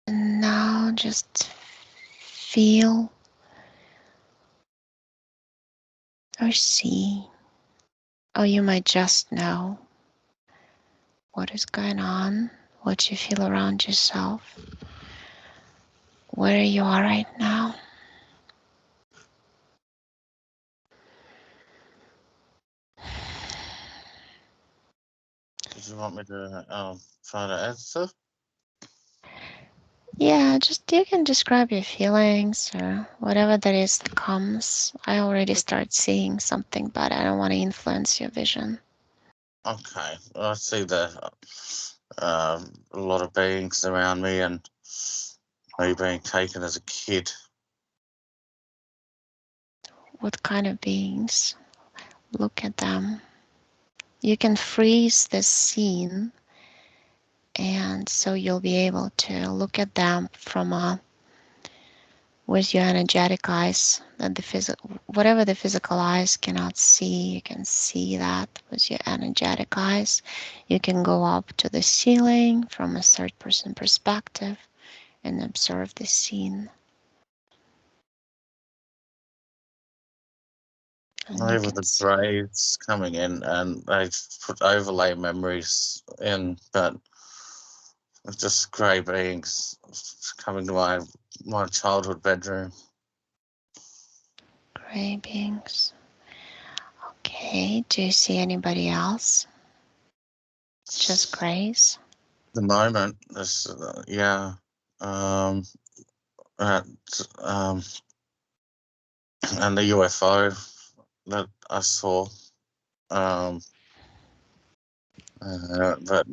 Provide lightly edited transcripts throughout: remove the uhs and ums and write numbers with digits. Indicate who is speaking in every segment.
Speaker 1: And now just feel or see, or you might just know what is going on, what you feel around yourself, where you are right now.
Speaker 2: Did you want me to try to answer?
Speaker 1: Yeah, just you can describe your feelings or whatever that is that comes. I already start seeing something, but I don't want to influence your vision.
Speaker 2: Okay, I see a lot of beings around me and me being taken as a kid.
Speaker 1: What kind of beings? Look at them. You can freeze this scene, and so you'll be able to look at them from with your energetic eyes. That the whatever the physical eyes cannot see, you can see that with your energetic eyes. You can go up to the ceiling from a third person perspective and observe the scene. And you
Speaker 2: Over
Speaker 1: can
Speaker 2: the
Speaker 1: see.
Speaker 2: grades coming in, and they put overlay memories in, but it's just grey beings coming to my childhood bedroom.
Speaker 1: Gray beings. Okay, do you see anybody else? Just grays?
Speaker 2: The moment, this yeah, um, at, um, and the UFO that I saw. Um, but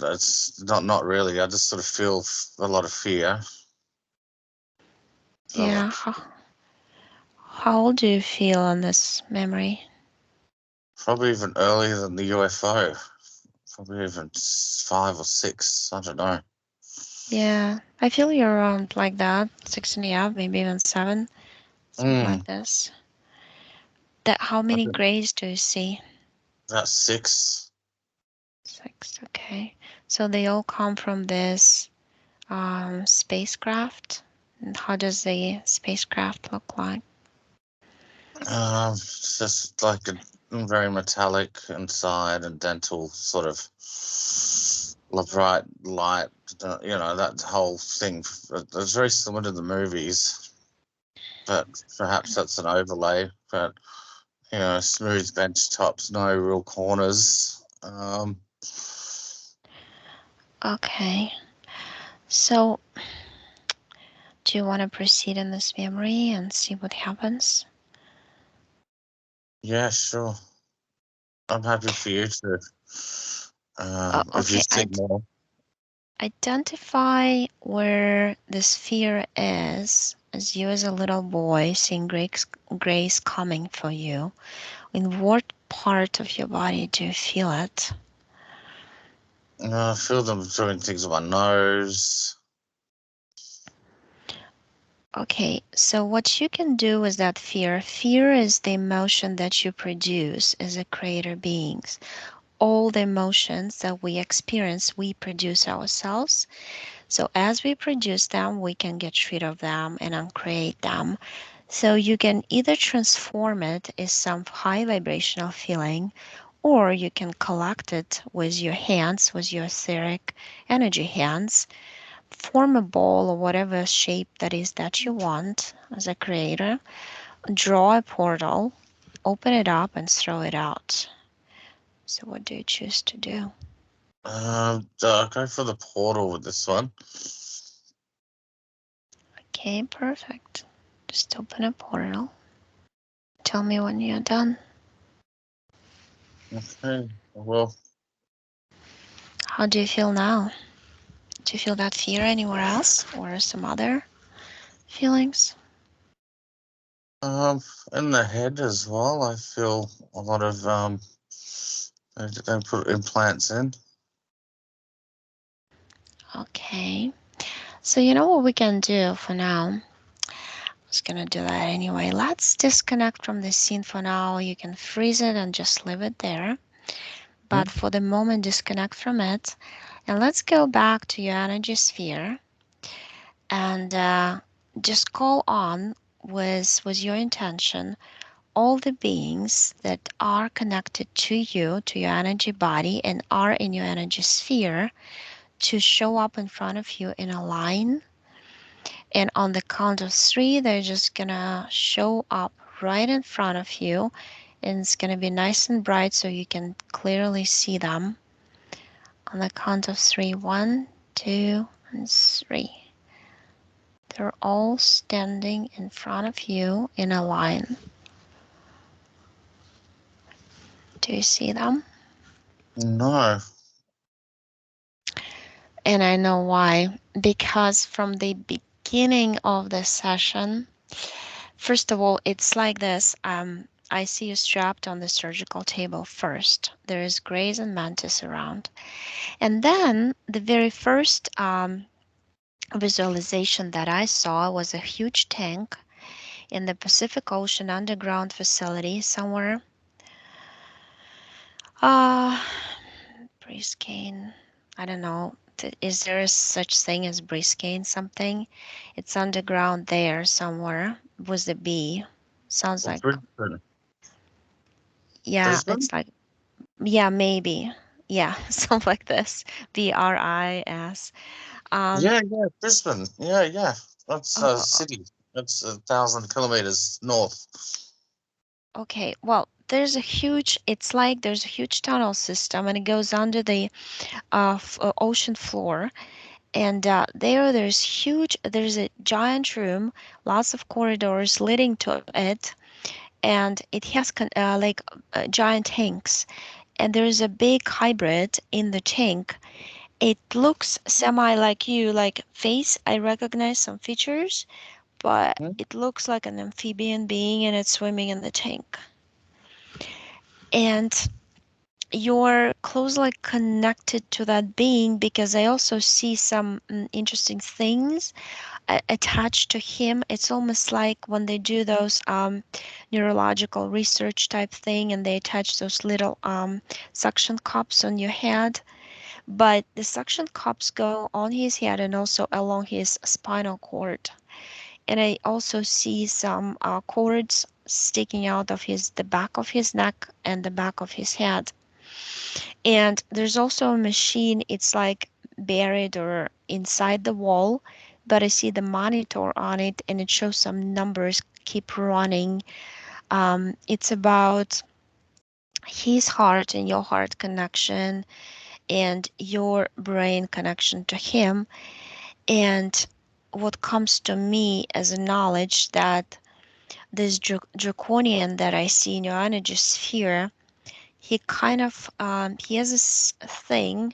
Speaker 2: it's not really. I just sort of feel a lot of fear. Feel
Speaker 1: Yeah.
Speaker 2: like
Speaker 1: How old do you feel on this memory?
Speaker 2: probably even earlier than the UFO. Probably even 5 or 6. I don't know.
Speaker 1: Yeah, I feel you're around like that, 6.5, maybe even 7, something like
Speaker 2: Mm,
Speaker 1: this. That how
Speaker 2: I
Speaker 1: many
Speaker 2: think
Speaker 1: grays do you see?
Speaker 2: that's 6.
Speaker 1: 6. Okay. So they all come from this spacecraft. And how does the spacecraft look like?
Speaker 2: It's just like a very metallic inside and dental sort of bright light. That whole thing. It's very similar to the movies, but perhaps that's an overlay. But smooth bench tops, no real corners.
Speaker 1: Okay. So do you want to proceed in this memory and see what happens?
Speaker 2: Yeah, sure. I'm happy for you to. If you
Speaker 1: Okay.
Speaker 2: see more.
Speaker 1: Identify where this fear is as you as a little boy seeing grace coming for you. In what part of your body do you feel it?
Speaker 2: I feel them doing things with my nose.
Speaker 1: Okay, so what you can do with that fear is the emotion that you produce as a creator beings. All the emotions that we experience, we produce ourselves. So as we produce them, we can get rid of them and uncreate them. So you can either transform it as some high vibrational feeling, or you can collect it with your hands, with your etheric energy hands, form a ball or whatever shape that is that you want as a creator, draw a portal, open it up, and throw it out. So what do you choose to do?
Speaker 2: I'll go for the portal with this one.
Speaker 1: Okay, perfect. Just open a portal. Tell me when you're done.
Speaker 2: Okay. Well,
Speaker 1: How do you feel now? Do you feel that fear anywhere else or some other feelings?
Speaker 2: um, in the head as well, I feel a lot of they put implants in.
Speaker 1: Okay. So you know what we can do for now? I was gonna do that anyway. Let's disconnect from the scene for now. You can freeze it and just leave it there. But for the moment, disconnect from it. And let's go back to your energy sphere. and just call on with your intention all the beings that are connected to you, to your energy body, and are in your energy sphere to show up in front of you in a line. And on the count of three, they're just gonna show up right in front of you. And it's gonna be nice and bright so you can clearly see them. On the count of three, one, two, and three. They're all standing in front of you in a line. Do you see them?
Speaker 2: No.
Speaker 1: And I know why. Because from the beginning of the session, first of all, it's like this. I see you strapped on the surgical table first. There is Grace and Mantis around. And then the very first visualization that I saw was a huge tank in the Pacific Ocean underground facility somewhere. Uh, Briscane. I don't know. Is there a such thing as Briscane something? It's underground there somewhere with the B. Sounds
Speaker 2: Or
Speaker 1: like,
Speaker 2: Brisbane.
Speaker 1: yeah,
Speaker 2: Brisbane?
Speaker 1: it's like, yeah, maybe. Yeah, something like this. BRIS. Um,
Speaker 2: Yeah, yeah, Brisbane. Yeah, yeah. That's a
Speaker 1: oh,
Speaker 2: city. That's 1,000 kilometers north.
Speaker 1: okay. Well, it's like there's a huge tunnel system and it goes under the ocean floor. And there's a giant room, lots of corridors leading to it, and it has like giant tanks. And there's a big hybrid in the tank. It looks semi like you, like face. I recognize some features, but
Speaker 2: Hmm?
Speaker 1: it looks like an amphibian being and it's swimming in the tank. And you're closely connected to that being because I also see some interesting things attached to him. It's almost like when they do those neurological research type thing and they attach those little suction cups on your head. But the suction cups go on his head and also along his spinal cord. And I also see some cords sticking out of the back of his neck and the back of his head. And there's also a machine, it's like buried or inside the wall, but I see the monitor on it and it shows some numbers keep running. It's about his heart and your heart connection and your brain connection to him. And what comes to me as a knowledge that this draconian that I see in your energy sphere, he kind of he has this thing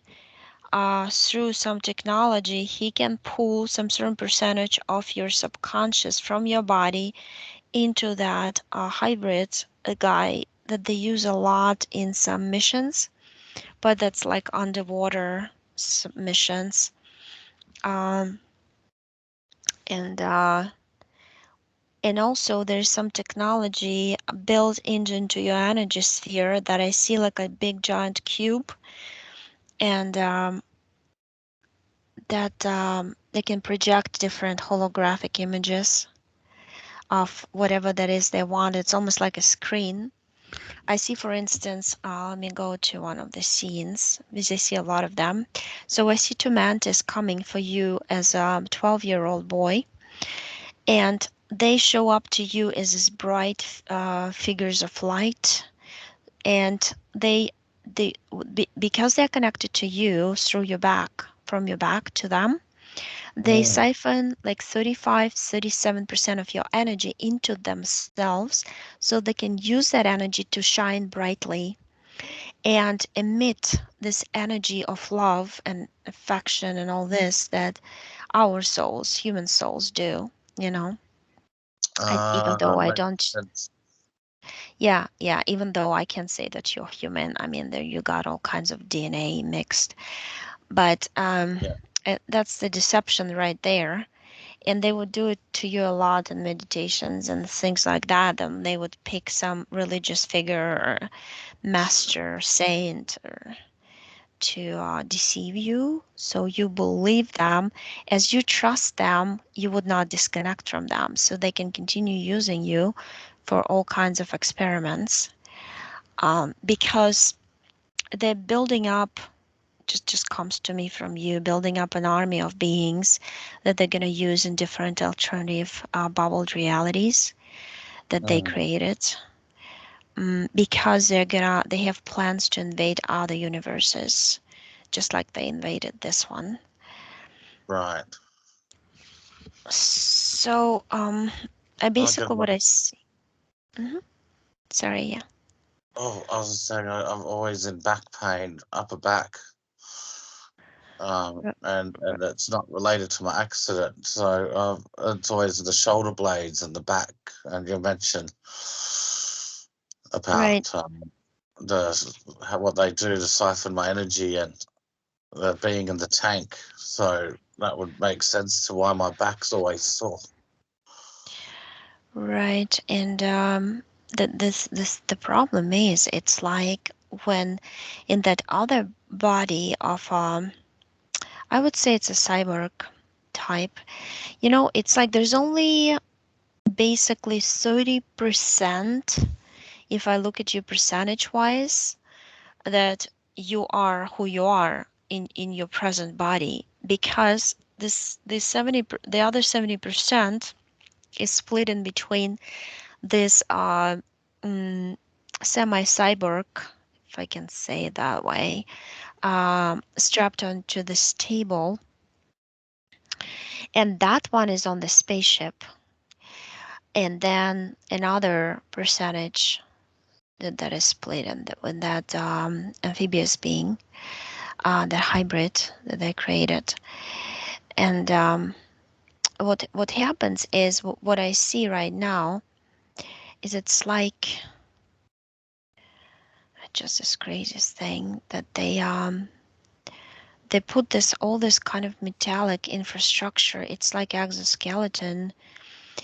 Speaker 1: through some technology, he can pull some certain percentage of your subconscious from your body into that hybrid guy that they use a lot in some missions, but that's like underwater missions. Um, and and also there's some technology built into your energy sphere that I see like a big giant cube, and that they can project different holographic images of whatever that is they want. It's almost like a screen. I see, for instance, let me go to one of the scenes because I see a lot of them. So I see two mantis coming for you as a 12-year-old boy, and they show up to you as these bright figures of light, and they because they're connected to you through your back, from your back to them, they
Speaker 2: Mm.
Speaker 1: siphon like 37% of your energy into themselves so they can use that energy to shine brightly and emit this energy of love and affection and all this that our souls, human souls, do, you know. Even though I
Speaker 2: Makes
Speaker 1: don't,
Speaker 2: sense.
Speaker 1: yeah, even though I can say that you're human, I mean, there you got all kinds of DNA mixed, but
Speaker 2: Yeah.
Speaker 1: that's the deception right there. And they would do it to you a lot in meditations and things like that. And they would pick some religious figure or master or saint or to deceive you. So you believe them. As you trust them, you would not disconnect from them. So they can continue using you for all kinds of experiments, because they're building up. Just comes to me from you, building up an army of beings that they're going to use in different alternative bubbled realities that they
Speaker 2: Mm,
Speaker 1: created, because they have plans to invade other universes, just like they invaded this one.
Speaker 2: right.
Speaker 1: So, I
Speaker 2: I get
Speaker 1: basically
Speaker 2: my.
Speaker 1: what I see. hmm Sorry, yeah.
Speaker 2: Oh, I was saying I'm always in back pain, upper back, and it's not related to my accident. So it's always the shoulder blades and the back. And you mentioned
Speaker 1: Right,
Speaker 2: about what they do to siphon my energy and being in the tank. So that would make sense to why my back's always sore.
Speaker 1: right, and the problem is, it's like when in that other body of I would say it's a cyborg type. It's like there's only basically 30%, if I look at you percentage wise, that you are who you are in your present body, because the other 70% is split in between this semi cyborg, if I can say it that way, strapped onto this table, and that one is on the spaceship, and then another percentage that is split in that amphibious being, the hybrid that they created. And what happens is, what I see right now is, it's like just this craziest thing that they put this kind of metallic infrastructure. It's like exoskeleton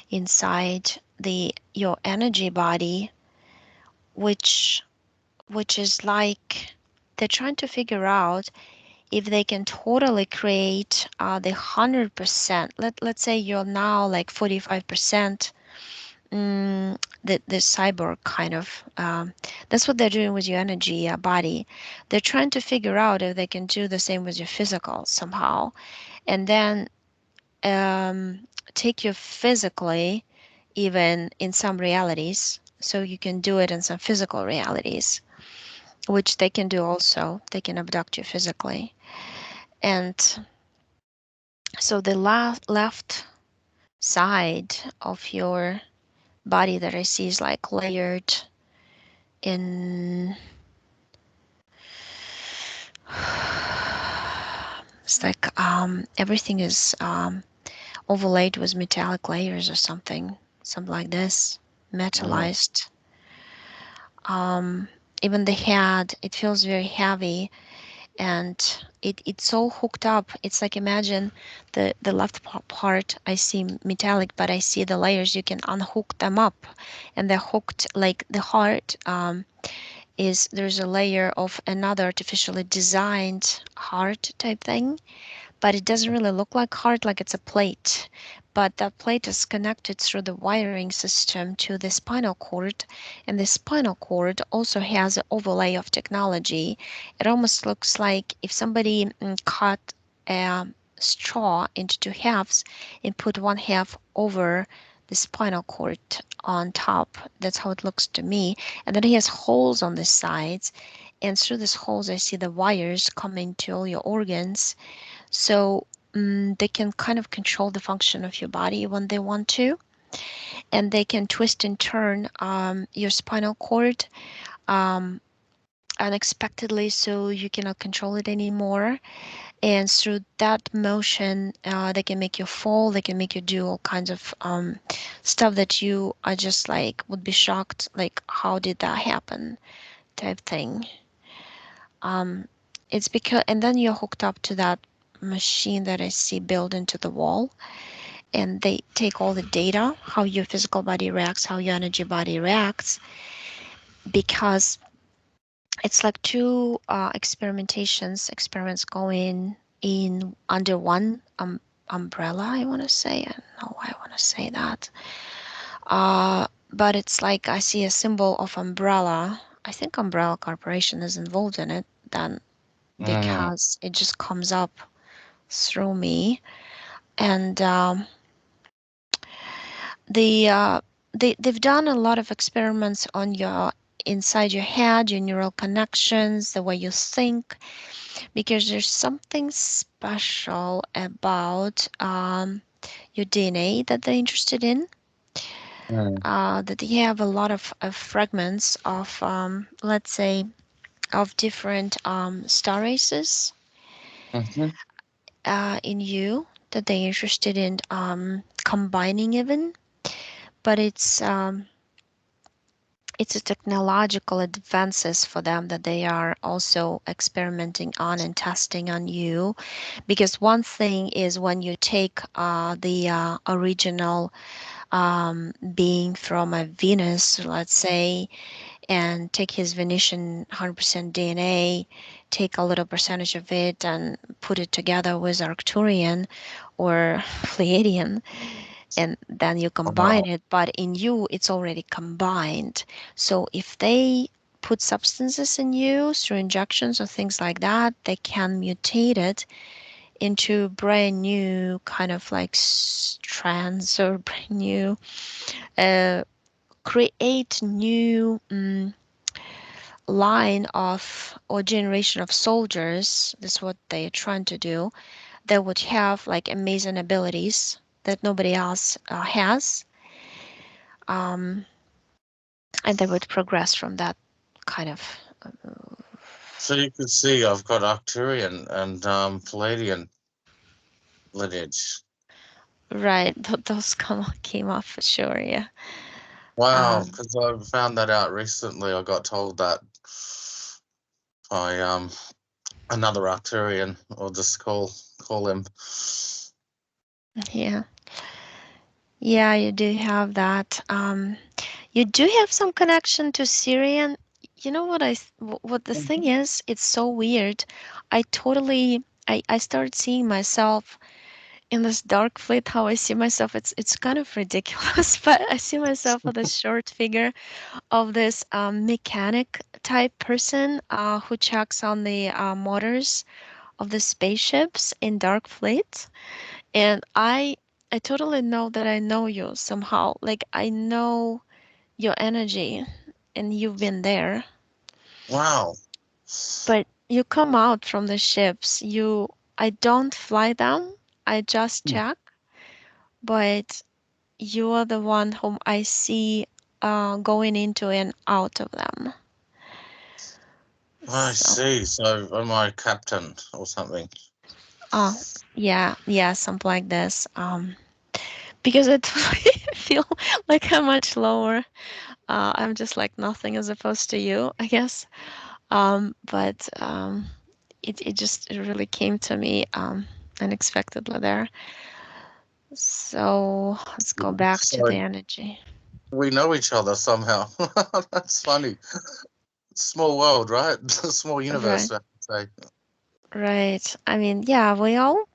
Speaker 1: inside the your energy body, which is like they're trying to figure out if they can totally create the 100%. Let's say you're now like 45%, the cyborg kind of. That's what they're doing with your energy body. They're trying to figure out if they can do the same with your physical somehow, and then um, take you physically, even in some realities, so you can do it in some physical realities, which they can do also. They can abduct you physically. And so the left side of your body that I see is like layered in, it's like everything is overlaid with metallic layers or something like this,
Speaker 2: Mm,
Speaker 1: metallized. Um, Even the head, it feels very heavy, and it's all hooked up. It's like, imagine the left part, I see metallic, but I see the layers. You can unhook them up, and they're hooked like the heart. Is There's a layer of another artificially designed heart type thing, but it doesn't really look like heart, like it's a plate. But that plate is connected through the wiring system to the spinal cord, and the spinal cord also has an overlay of technology. It almost looks like if somebody cut a straw into two halves and put one half over the spinal cord on top. That's how it looks to me. And then he has holes on the sides, and through these holes I see the wires coming to all your organs, so they can kind of control the function of your body when they want to, and they can twist and turn your spinal cord um, unexpectedly, so you cannot control it anymore. And through that motion, they can make you fall. They can make you do all kinds of stuff that you are just like would be shocked, like how did that happen, type thing. Um, it's because, and then you're hooked up to that machine that I see built into the wall, and they take all the data, how your physical body reacts, how your energy body reacts, because it's like two experiments going in under one umbrella. I want to say. I don't know why I want to say that. But it's like I see a symbol of umbrella. I think Umbrella Corporation is involved in it then
Speaker 2: Mm.
Speaker 1: because it just comes up through me. And the they've done a lot of experiments on your inside your head, your neural connections, the way you think, because there's something special about your DNA that they're interested in.
Speaker 2: Mm.
Speaker 1: That they have a lot of fragments of, let's say, of different star races
Speaker 2: Mhm.
Speaker 1: in you that they're interested in combining even. But it's a technological advances for them that they are also experimenting on and testing on you, because one thing is when you take the original being from a Venus, let's say, and take his Venetian 100% DNA, take a little percentage of it and put it together with Arcturian or Pleiadian, and then you combine
Speaker 2: Wow.
Speaker 1: it, but in you it's already combined. So if they put substances in you through injections or things like that, they can mutate it into brand new kind of like strands or brand new, uh, create new line of or generation of soldiers. That's what they're trying to do. That would have like amazing abilities that nobody else has, um, and they would progress from that kind of
Speaker 2: So you can see I've got Arcturian and Palladian lineage.
Speaker 1: right. Those came off for sure. Yeah.
Speaker 2: Wow,
Speaker 1: Um,
Speaker 2: because I found that out recently. I got told that by another Arcturian, or just call him.
Speaker 1: yeah. Yeah, you do have that. You do have some connection to Syrian. You know what what the thing
Speaker 2: Mhm.
Speaker 1: is? It's so weird. I totally I started seeing myself in this dark fleet. How I see myself, it's kind of ridiculous, but I see myself as a short figure of this mechanic type person who checks on the motors of the spaceships in dark fleet. And I totally know that I know you somehow. Like I know your energy and you've been there.
Speaker 2: Wow.
Speaker 1: But you come out from the ships. I don't fly them. I just check. But you are the one whom I see going into and out of them.
Speaker 2: I
Speaker 1: So,
Speaker 2: see. So am I captain or something?
Speaker 1: oh, yeah, yeah, something like this. Because I totally feel like I'm much lower. I'm just like nothing as opposed to you, I guess. But it really came to me unexpectedly there. So let's go back to the
Speaker 2: So
Speaker 1: energy.
Speaker 2: we know each other somehow. That's funny. Small world, right? Small universe,
Speaker 1: Right,
Speaker 2: I have to say.
Speaker 1: right. I mean, yeah, we all.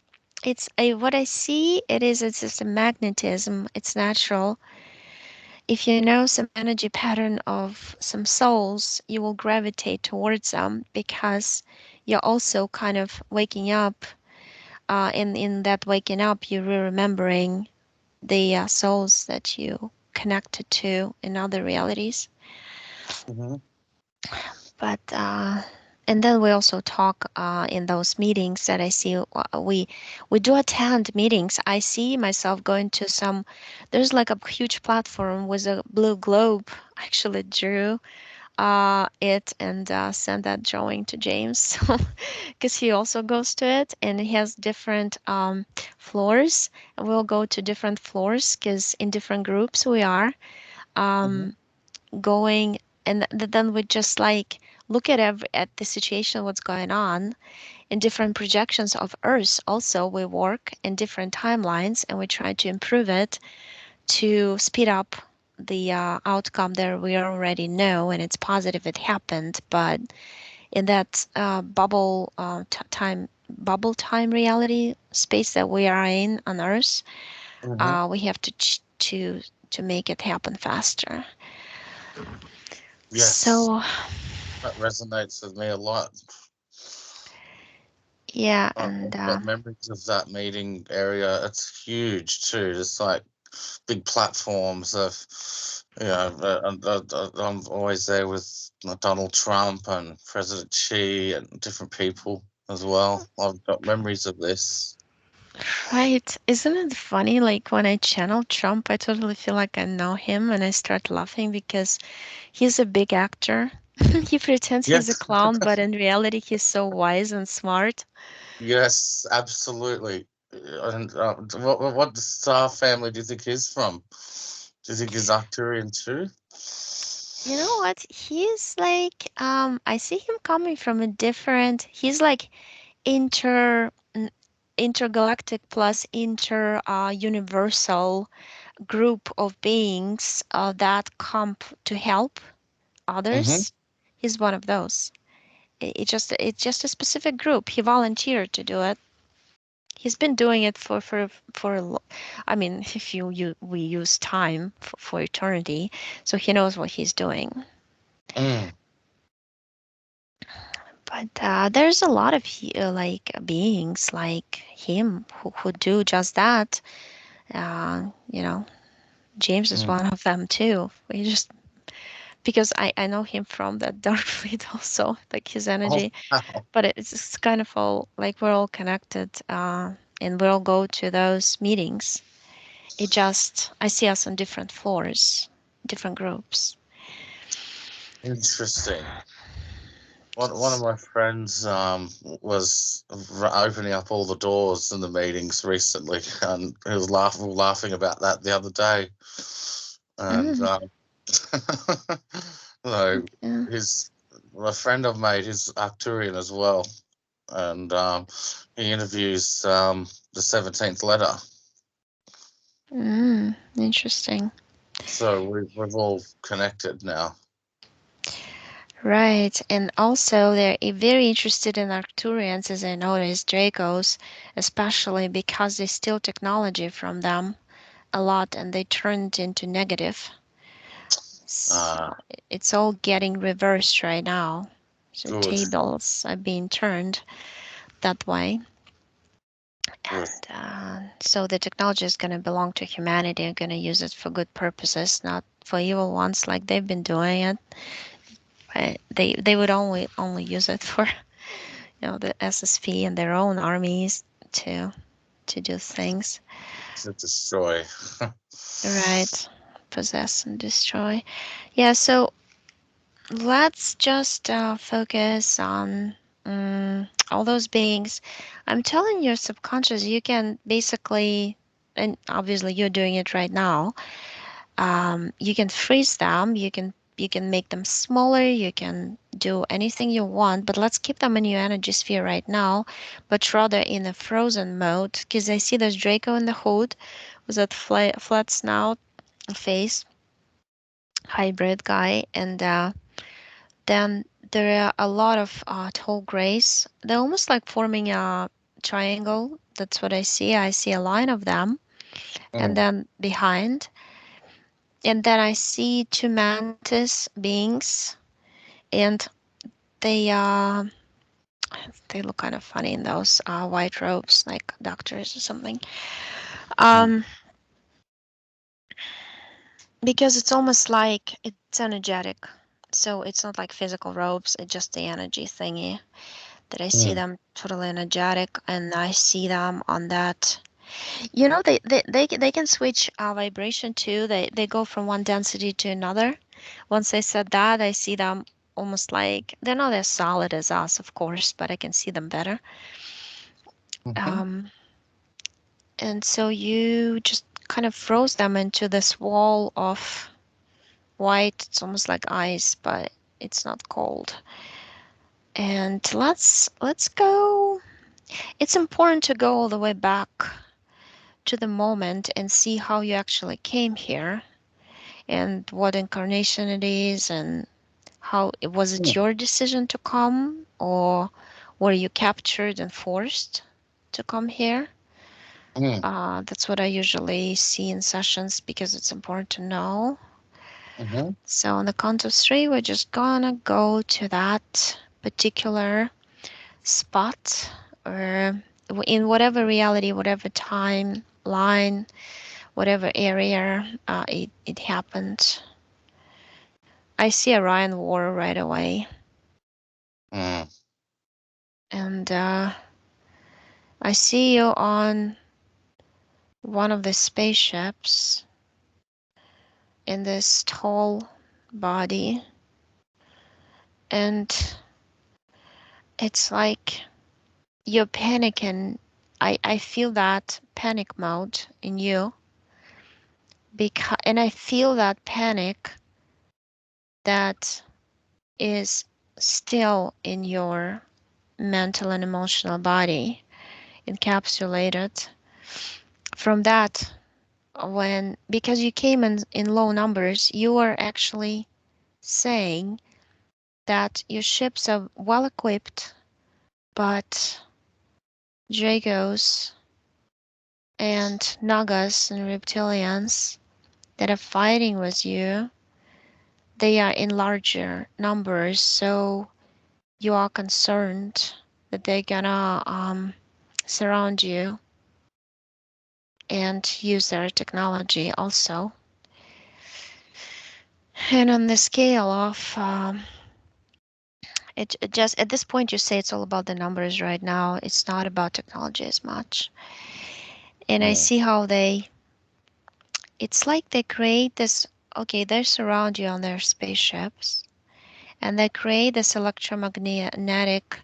Speaker 1: It's a what I see. It's just a magnetism. It's natural. If you know some energy pattern of some souls, you will gravitate towards them because you're also kind of waking up. In that waking up, you're remembering the souls that you connected to in other realities.
Speaker 2: Hmm.
Speaker 1: But and then we also talk in those meetings that I see. We do attend meetings. I see myself going to some. There's like a huge platform with a blue globe. I actually drew it and sent that drawing to James because he also goes to it and he has different floors. And we'll go to different floors because in different groups we are.
Speaker 2: Hmm.
Speaker 1: Um, Going, and then we just like look at at the situation, what's going on in different projections of Earth. Also, we work in different timelines and we try to improve it to speed up the outcome there we already know, and it's positive it happened. But in that bubble time reality space that we are in on Earth,
Speaker 2: Hmm.
Speaker 1: we have to make it happen faster.
Speaker 2: Yes,
Speaker 1: So
Speaker 2: that resonates with me a lot.
Speaker 1: yeah,
Speaker 2: I've
Speaker 1: and
Speaker 2: got memories of that meeting area. It's huge too. It's like big platforms of, I'm always there with Donald Trump and President Xi and different people as well. I've got memories of this.
Speaker 1: right, isn't it funny? Like when I channel Trump, I totally feel like I know him, and I start laughing because he's a big actor. He pretends he's a
Speaker 2: Yes,
Speaker 1: clown, but in reality, he's so wise and smart.
Speaker 2: yes, absolutely. And what star family do you think he's from? Do you think he's Arcturian too?
Speaker 1: You know what? He's like, I see him coming from a different, he's like intergalactic plus universal group of beings that come to help
Speaker 2: Mm-hmm.
Speaker 1: others. He's one of those. It's just a specific group. He volunteered to do it. He's been doing it I mean, if we use time for eternity, so he knows what he's doing.
Speaker 2: Mm.
Speaker 1: But there's a lot of like beings like him who do just that. You know, James is
Speaker 2: Mm.
Speaker 1: one of them too. We just because I know him from that dark fleet also, like his
Speaker 2: Oh,
Speaker 1: energy.
Speaker 2: wow.
Speaker 1: But it's kind of all like we're all connected, and we all go to those meetings. It just I see us on different floors, different groups.
Speaker 2: Interesting. One of my friends was opening up all the doors in the meetings recently, and he was laughing about that the other day. And
Speaker 1: Mm,
Speaker 2: so
Speaker 1: yeah.
Speaker 2: his a friend I've made is Arcturian as well, and he interviews the 17th letter.
Speaker 1: Interesting.
Speaker 2: So we've all connected now.
Speaker 1: Right, and also they're very interested in Arcturians, as I noticed, Dracos, especially because they steal technology from them a lot and they turn it into negative. So
Speaker 2: Ah,
Speaker 1: it's all getting reversed right now. So
Speaker 2: good,
Speaker 1: tables are being turned that way.
Speaker 2: good.
Speaker 1: So the technology is going to belong to humanity and going to use it for good purposes, not for evil ones like they've been doing it. But they would only use it for the SSP and their own armies to do things.
Speaker 2: To destroy.
Speaker 1: Right. Possess and destroy. Yeah, so let's just focus on all those beings. I'm telling your subconscious you can basically, and obviously you're doing it right now. You can freeze them. You can make them smaller. You can do anything you want. But let's keep them in your energy sphere right now, but rather in a frozen mode. Because I see there's Draco in the hood with that flat snout face, hybrid guy, and then there are a lot of tall grays. They're almost like forming a triangle. That's what I see. I see a line of them, and
Speaker 2: Mm.
Speaker 1: then behind, and then I see two mantis beings, and they they look kind of funny in those white robes, like doctors or something.
Speaker 2: Mm.
Speaker 1: Um, because it's almost like it's energetic. So it's not like physical robes, it's just the energy thingy that I see
Speaker 2: Mm.
Speaker 1: them totally energetic, and I see them on that. They can switch vibration too. They go from one density to another. Once I said that, I see them almost like they're not as solid as us, of course, but I can see them better.
Speaker 2: Mhm.
Speaker 1: Um, and so you just kind of froze them into this wall of white. It's almost like ice, but it's not cold. And let's go. It's important to go all the way back to the moment and see how you actually came here. and what incarnation it is, and how was it
Speaker 2: Mm,
Speaker 1: your decision to come, or were you captured and forced to come here?
Speaker 2: mm,
Speaker 1: That's what I usually see in sessions because it's important to know.
Speaker 2: mhm,
Speaker 1: So on the count of three, we're just gonna go to that particular spot, or in whatever reality, whatever time line, whatever area it happened. I see Orion War right away,
Speaker 2: mm,
Speaker 1: and I see you on one of the spaceships in this tall body, and it's like you're panicking. I feel that panic mode in you, and I feel that panic that is still in your mental and emotional body, encapsulated from that. When, because you came in low numbers, you are actually saying that your ships are well equipped, but Dragos and Nagas and reptilians that are fighting with you, they are in larger numbers, so you are concerned that they're gonna surround you and use their technology also. And on the scale of it just at this point you say it's all about the numbers right now. It's not about technology as much. And I
Speaker 2: mm,
Speaker 1: see how it's like they create this, okay, they surround you on their spaceships and they create this electromagnetic,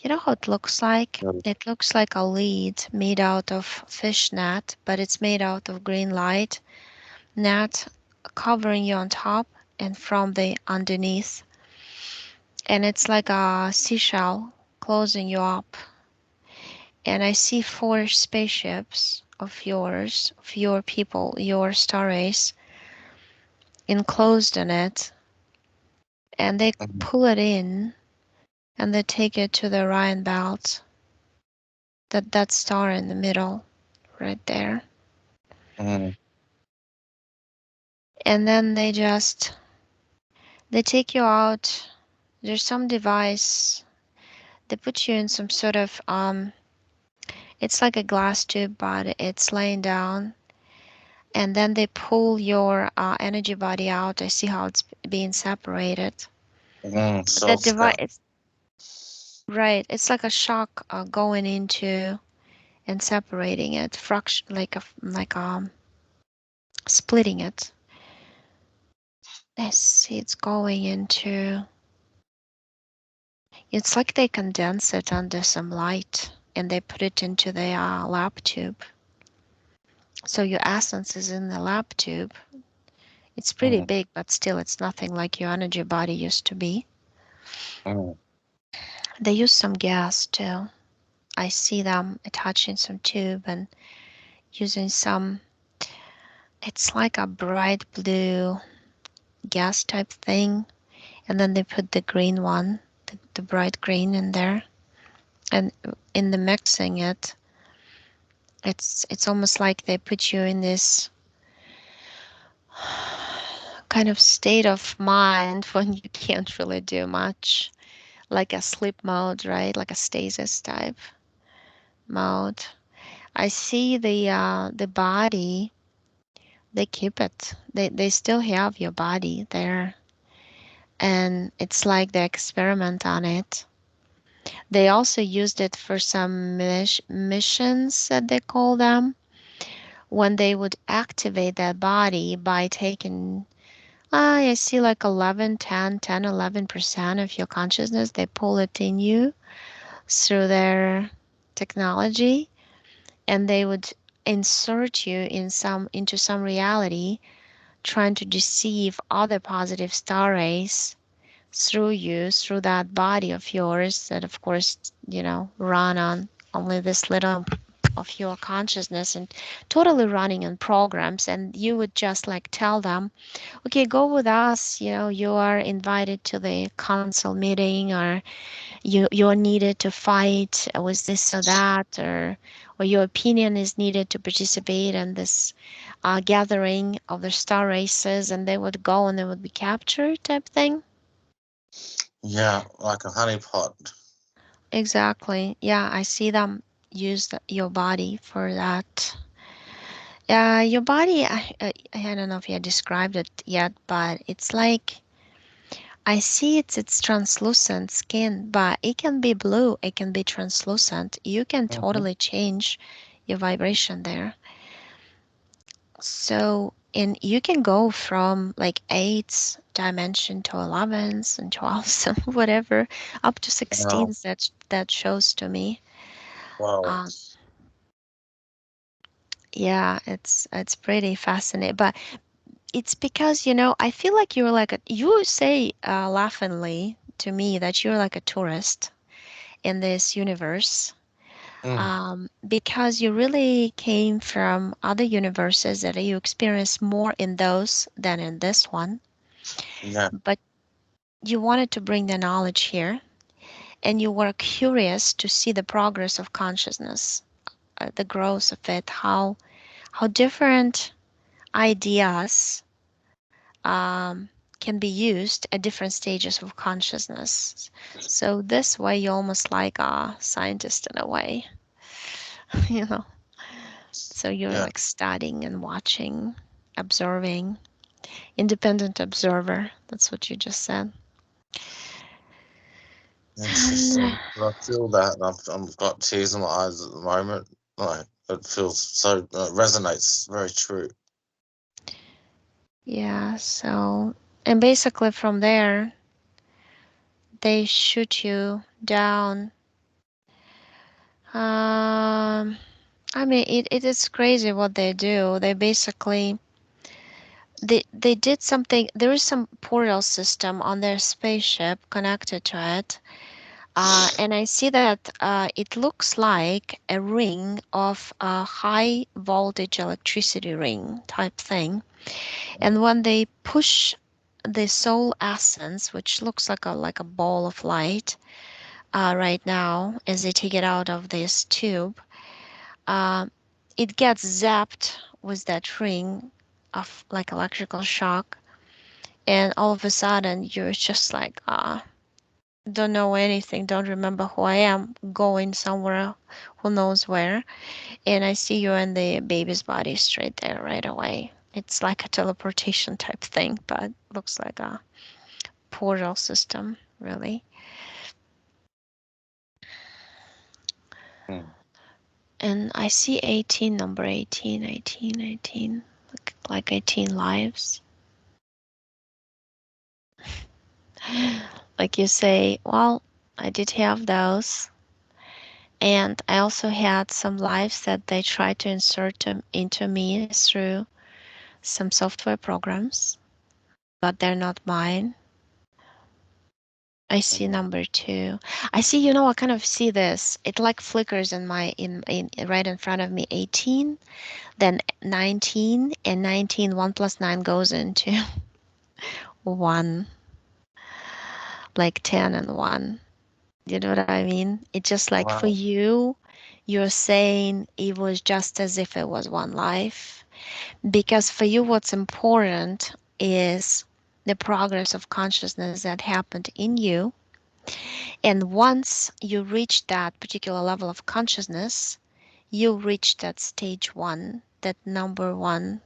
Speaker 1: you know how it looks like?
Speaker 2: mm,
Speaker 1: It looks like a lead made out of fish net, but it's made out of green light net covering you on top and from the underneath. And it's like a seashell closing you up. And I see four spaceships of yours, of your people, your star race, enclosed in it. And they
Speaker 2: mm,
Speaker 1: pull it in and they take it to the Orion belt, that star in the middle, right there.
Speaker 2: mm,
Speaker 1: And then they take you out. There's some device. They put you in some sort of it's like a glass tube, but it's laying down. And then they pull your energy body out. I see how it's being separated.
Speaker 2: soul
Speaker 1: That device,
Speaker 2: scan.
Speaker 1: right? It's like a shock going into and separating it, fraction like splitting it. I see it's going into. It's like they condense it under some light and they put it into the lab tube. So your essence is in the lab tube. It's pretty
Speaker 2: Mm,
Speaker 1: big, but still, it's nothing like your energy body used to be.
Speaker 2: mm,
Speaker 1: They use some gas too. I see them attaching some tube and using some, it's like a bright blue gas type thing. And then they put the green one, the bright green in there. And in the mixing it, it's almost like they put you in this kind of state of mind when you can't really do much, like a sleep mode, right? Like a stasis type mode. I see the body. They keep it. They still have your body there, and it's like they experiment on it. They also used it for some missions that they call them, when they would activate that body by taking, I see like 11, 10, 10, 11% of your consciousness. They pull it in you through their technology, and they would insert you into some reality, trying to deceive other positive star rays through you, through that body of yours that, of course, run on only this little. of your consciousness and totally running on programs, and you would just like tell them, okay, go with us, you are invited to the council meeting, or you're needed to fight with this or that, or your opinion is needed to participate in this gathering of the star races, and they would go and they would be captured type thing.
Speaker 2: Yeah, like a honeypot.
Speaker 1: Exactly. Yeah, I see them use your body for that. Your body, I don't know if you described it yet, but it's like I see it's translucent skin, but it can be blue, it can be translucent. You can
Speaker 2: Hmm.
Speaker 1: totally change your vibration there. So, and you can go from like eights dimension to 11s and 12s and whatever up to
Speaker 2: Wow.
Speaker 1: 16s. That shows to me.
Speaker 2: Wow.
Speaker 1: Um, yeah, it's pretty fascinating. But it's because I feel like you're like you say laughingly to me that you're like a tourist in this universe,
Speaker 2: Mm,
Speaker 1: because you really came from other universes that you experience more in those than in this one.
Speaker 2: yeah.
Speaker 1: But you wanted to bring the knowledge here, and you were curious to see the progress of consciousness, the growth of it, how different ideas can be used at different stages of consciousness. So this way, you're almost like a scientist in a way, you know. So you're
Speaker 2: Yeah.
Speaker 1: like studying and watching, observing, independent observer. That's what you just said. And
Speaker 2: Interesting. I feel that, and I've got tears in my eyes at the moment. Like it feels so resonates very true.
Speaker 1: yeah, so, and basically from there, they shoot you down. I mean, it is crazy what they do. They basically they did something. There is some portal system on their spaceship connected to it, and I see that it looks like a ring of a high voltage electricity ring type thing. And when they push the soul essence, which looks like a ball of light, right now, as they take it out of this tube, uh, it gets zapped with that ring of like electrical shock, and all of a sudden you're just like, don't know anything, don't remember who I am, going somewhere, who knows where, and I see you in the baby's body straight there right away. It's like a teleportation type thing, but looks like a portal system, really.
Speaker 2: Mm.
Speaker 1: And I see 18, number 18, 18, 18, like 18 lives. Like you say, well, I did have those. And I also had some lives that they tried to insert into me through some software programs, but they're not mine. I see
Speaker 2: Mm.
Speaker 1: number two. I see, I kind of see this. It like flickers in my in right in front of me. 18, then 19, and 19. 1 plus 9 goes into 1, like 10 and 1. You know what I mean? It's just like for
Speaker 2: Wow.
Speaker 1: you, you're saying it was just as if it was one life. Because for you, what's important is the progress of consciousness that happened in you. And once you reach that particular level of consciousness, you reach that stage one, that number one.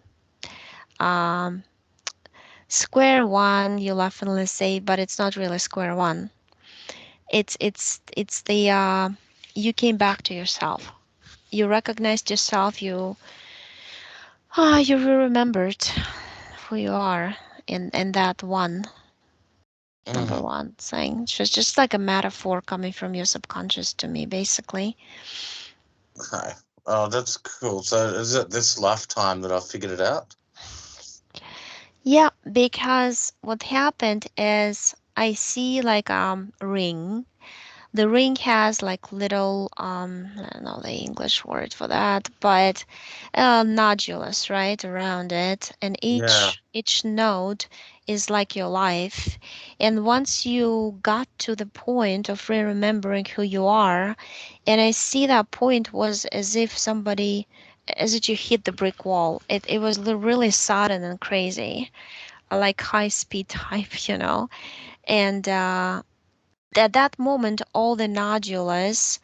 Speaker 1: Um, Square one, you'll often say, but it's not really square one. It's the you came back to yourself. You recognized yourself. You remembered who you are, and that one, number
Speaker 2: Mm.
Speaker 1: one thing. It's just like a metaphor coming from your subconscious to me, basically.
Speaker 2: Okay. Oh, that's cool. So is it this lifetime that I figured it out?
Speaker 1: Yeah, because what happened is I see like ring The ring has like little, I don't know the English word for that, but nodulus, right, around it, and
Speaker 2: Yeah.
Speaker 1: each node is like your life. And once you got to the point of remembering who you are, and I see that point was as if somebody, as if you hit the brick wall. It was really sudden and crazy, like high speed type, and at that moment, all the nodules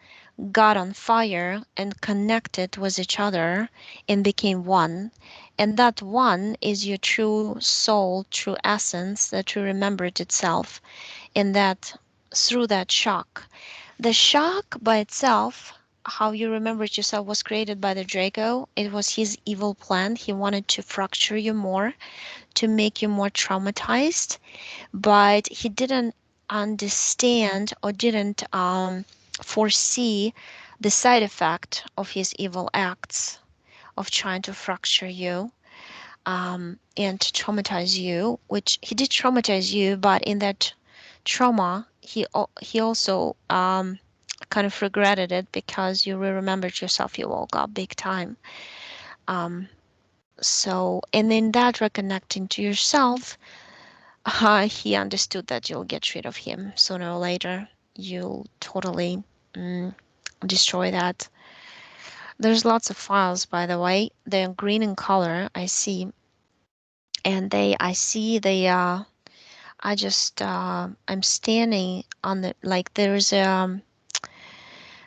Speaker 1: got on fire and connected with each other and became one. And that one is your true soul, true essence that remembered itself. And that through that shock, the shock by itself, how you remembered yourself was created by the Draco. It was his evil plan. He wanted to fracture you more, to make you more traumatized, but he didn't understand or didn't foresee the side effect of his evil acts of trying to fracture you, and to traumatize you, which he did traumatize you, but in that trauma, he also kind of regretted it because you remembered yourself. You woke up big time. Um, and in that reconnecting to yourself, he understood that you'll get rid of him sooner or later. You'll totally mm, destroy that. There's lots of files, by the way. They're green in color, I see, and I see I just, I'm standing on the, like, there's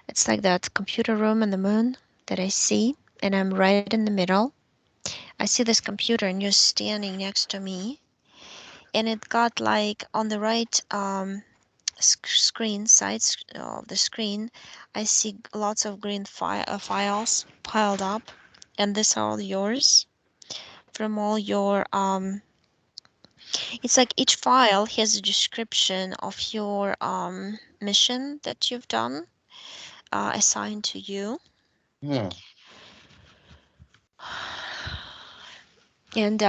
Speaker 1: it's like that computer room in the moon that I see, and I'm right in the middle. I see this computer, and you're standing next to me, and it got like on the right screen sides of the screen, I see lots of green files piled up, and these are all yours from all your it's like each file has a description of your mission that you've done, assigned to you,
Speaker 2: Hmm.
Speaker 1: and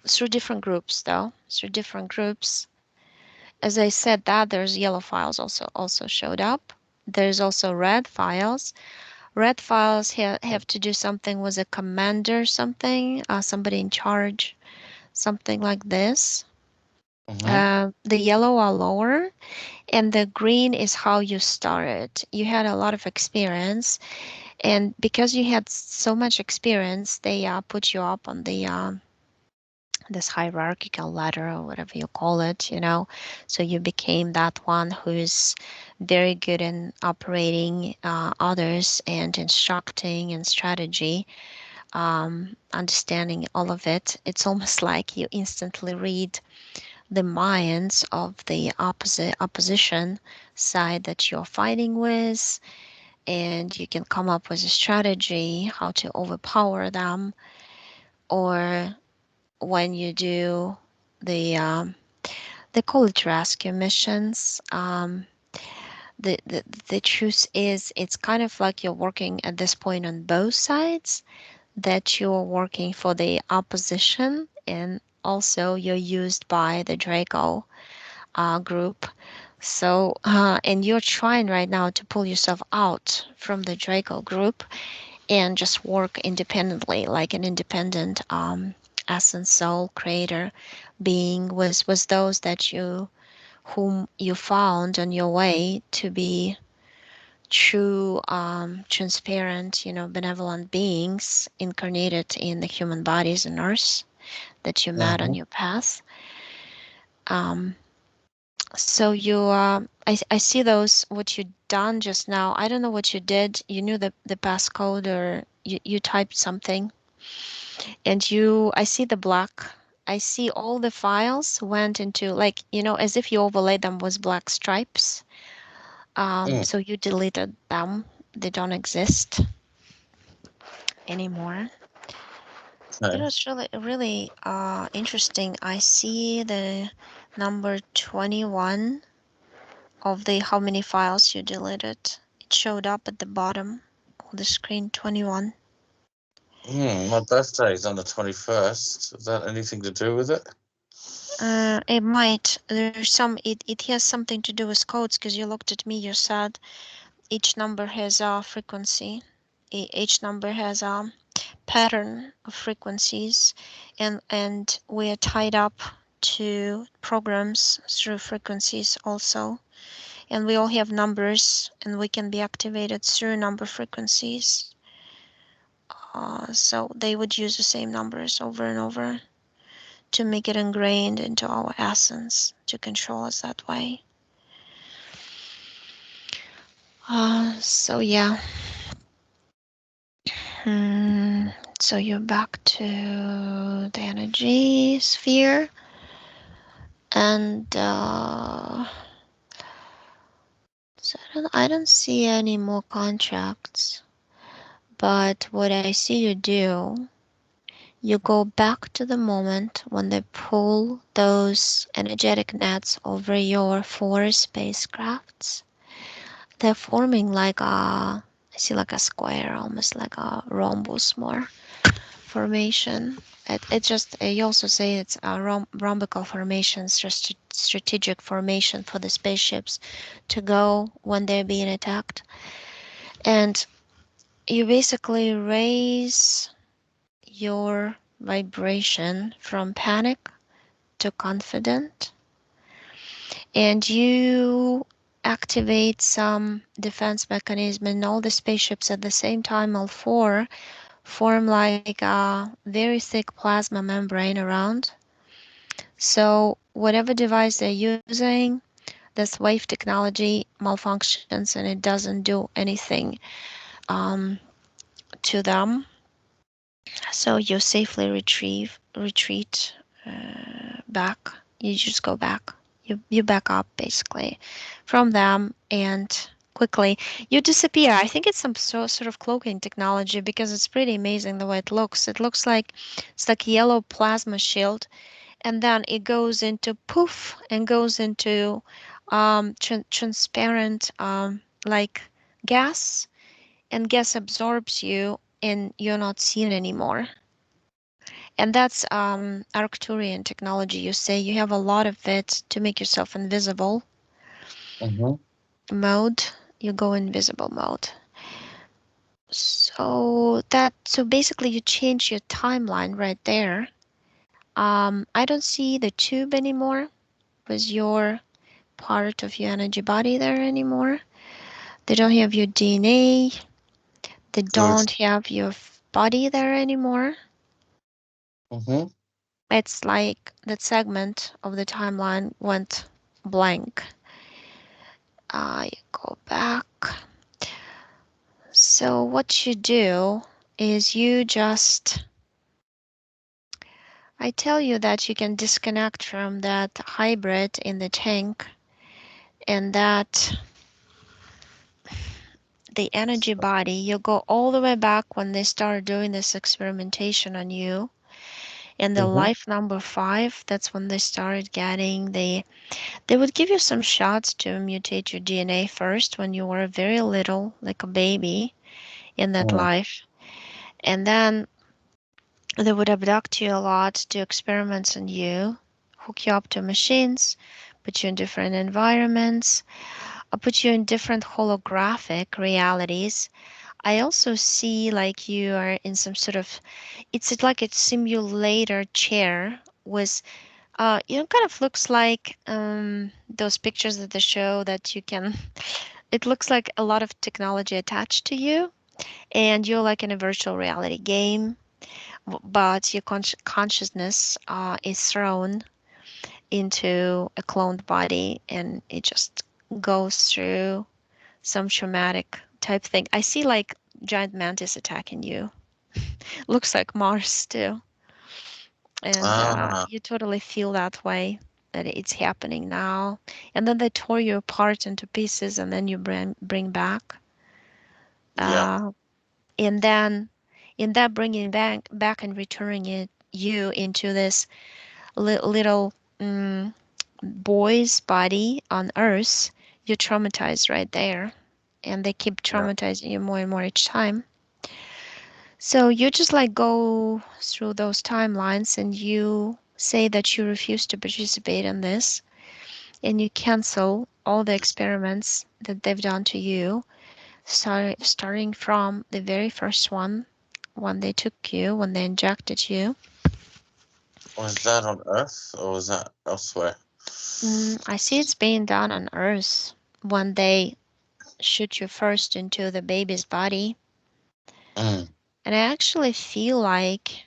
Speaker 1: through different groups, though, through different groups. As I said, that there's yellow files also showed up. There's also red files. Red files have to do something with a commander, something, somebody in charge, something like this.
Speaker 2: Mm-hmm.
Speaker 1: The yellow are lower, and the green is how you started. You had a lot of experience, and because you had so much experience, they put you up on the this hierarchical ladder or whatever you call it, So you became that one who's very good in operating others and instructing and strategy, understanding all of it. It's almost like you instantly read the minds of the opposition side that you're fighting with, and you can come up with a strategy how to overpower them, or when you do the they call it rescue missions. The truth is, it's kind of like you're working at this point on both sides, that you're working for the opposition, and also you're used by the Draco group. So, and you're trying right now to pull yourself out from the Draco group and just work independently, like an independent essence, soul, creator being, was those that whom you found on your way to be true, transparent, benevolent beings incarnated in the human bodies on earth that you met on
Speaker 2: Mm-hmm.
Speaker 1: your path. Um, so I see those, what you done just now. I don't know what you did. You knew the passcode, or you typed something, and I see the black. I see all the files went into, like, as if you overlaid them with black stripes.
Speaker 2: Mm.
Speaker 1: So you deleted them. They don't exist anymore. It
Speaker 2: Okay.
Speaker 1: was really, really interesting. I see the number 21 of the how many files you deleted. It showed up at the bottom of the screen, 21.
Speaker 2: My birthday is on the 21st. Is that anything to do with it?
Speaker 1: It might. There's some. It has something to do with codes because you looked at me. You said each number has a frequency. Each number has a pattern of frequencies, and we are tied up to programs through frequencies also. And we all have numbers, and we can be activated through number frequencies. So they would use the same numbers over and over to make it ingrained into our essence to control us that way. So yeah. Hmm. So you're back to the energy sphere, and so I don't see any more contracts. But what I see you do, you go back to the moment when they pull those energetic nets over your four spacecrafts. They're forming like I see like a square, almost like a rhombus more formation. It just, you also say it's a rhombical formation, just strategic formation for the spaceships to go when they're being attacked. And you basically raise your vibration from panic to confident, and you activate some defense mechanism, and all the spaceships at the same time, all four, form like a very thick plasma membrane around. So whatever device they're using, this wave technology malfunctions and it doesn't do anything um, to them. So you safely retreat back. You just go back. You back up basically from them and quickly you disappear. I think it's some sort of cloaking technology because it's pretty amazing the way it looks. It looks like it's like yellow plasma shield, and then it goes into poof and goes into transparent like gas, and gas absorbs you and you're not seen anymore. And that's Arcturian technology. You say you have a lot of it to make yourself invisible
Speaker 2: Mm-hmm.
Speaker 1: mode. You go invisible mode. So basically you change your timeline right there. I don't see the tube anymore with your part of your energy body there anymore. They don't have your DNA. They
Speaker 2: Good.
Speaker 1: don't have your body there anymore.
Speaker 2: Mm-hmm.
Speaker 1: It's like that segment of the timeline went blank. I go back. So what you do is you just, I tell you that you can disconnect from that hybrid in the tank, and that the energy body, you go all the way back when they started doing this experimentation on you. And the
Speaker 2: Mm-hmm.
Speaker 1: life number 5, that's when they started getting they would give you some shots to mutate your DNA first when you were very little, like a baby in that
Speaker 2: Mm.
Speaker 1: life. And then they would abduct you a lot, do experiments on you, hook you up to machines, put you in different environments, put you in different holographic realities. I also see like you are in some sort of, it's like a simulator chair with, kind of looks like those pictures at the show that you can, it looks like a lot of technology attached to you, and you're like in a virtual reality game, but your consciousness is thrown into a cloned body, and it just goes through some traumatic type thing. I see like giant mantis attacking you. Looks like Mars too, and
Speaker 2: Ah,
Speaker 1: you totally feel that way that it's happening now. And then they tore you apart into pieces, and then you bring back.
Speaker 2: yeah.
Speaker 1: Uh, and then in that bringing back and returning it you into this little mm, boy's body on Earth, you're traumatized right there, and they keep
Speaker 2: Yeah.
Speaker 1: traumatizing you more and more each time. So you just like go through those timelines, and you say that you refuse to participate in this, and you cancel all the experiments that they've done to you, starting from the very first one when they took you, when they injected you.
Speaker 2: Was that on Earth or was that elsewhere?
Speaker 1: I see it's being done on Earth when they shoot you first into the baby's body.
Speaker 2: Mm.
Speaker 1: And I actually feel like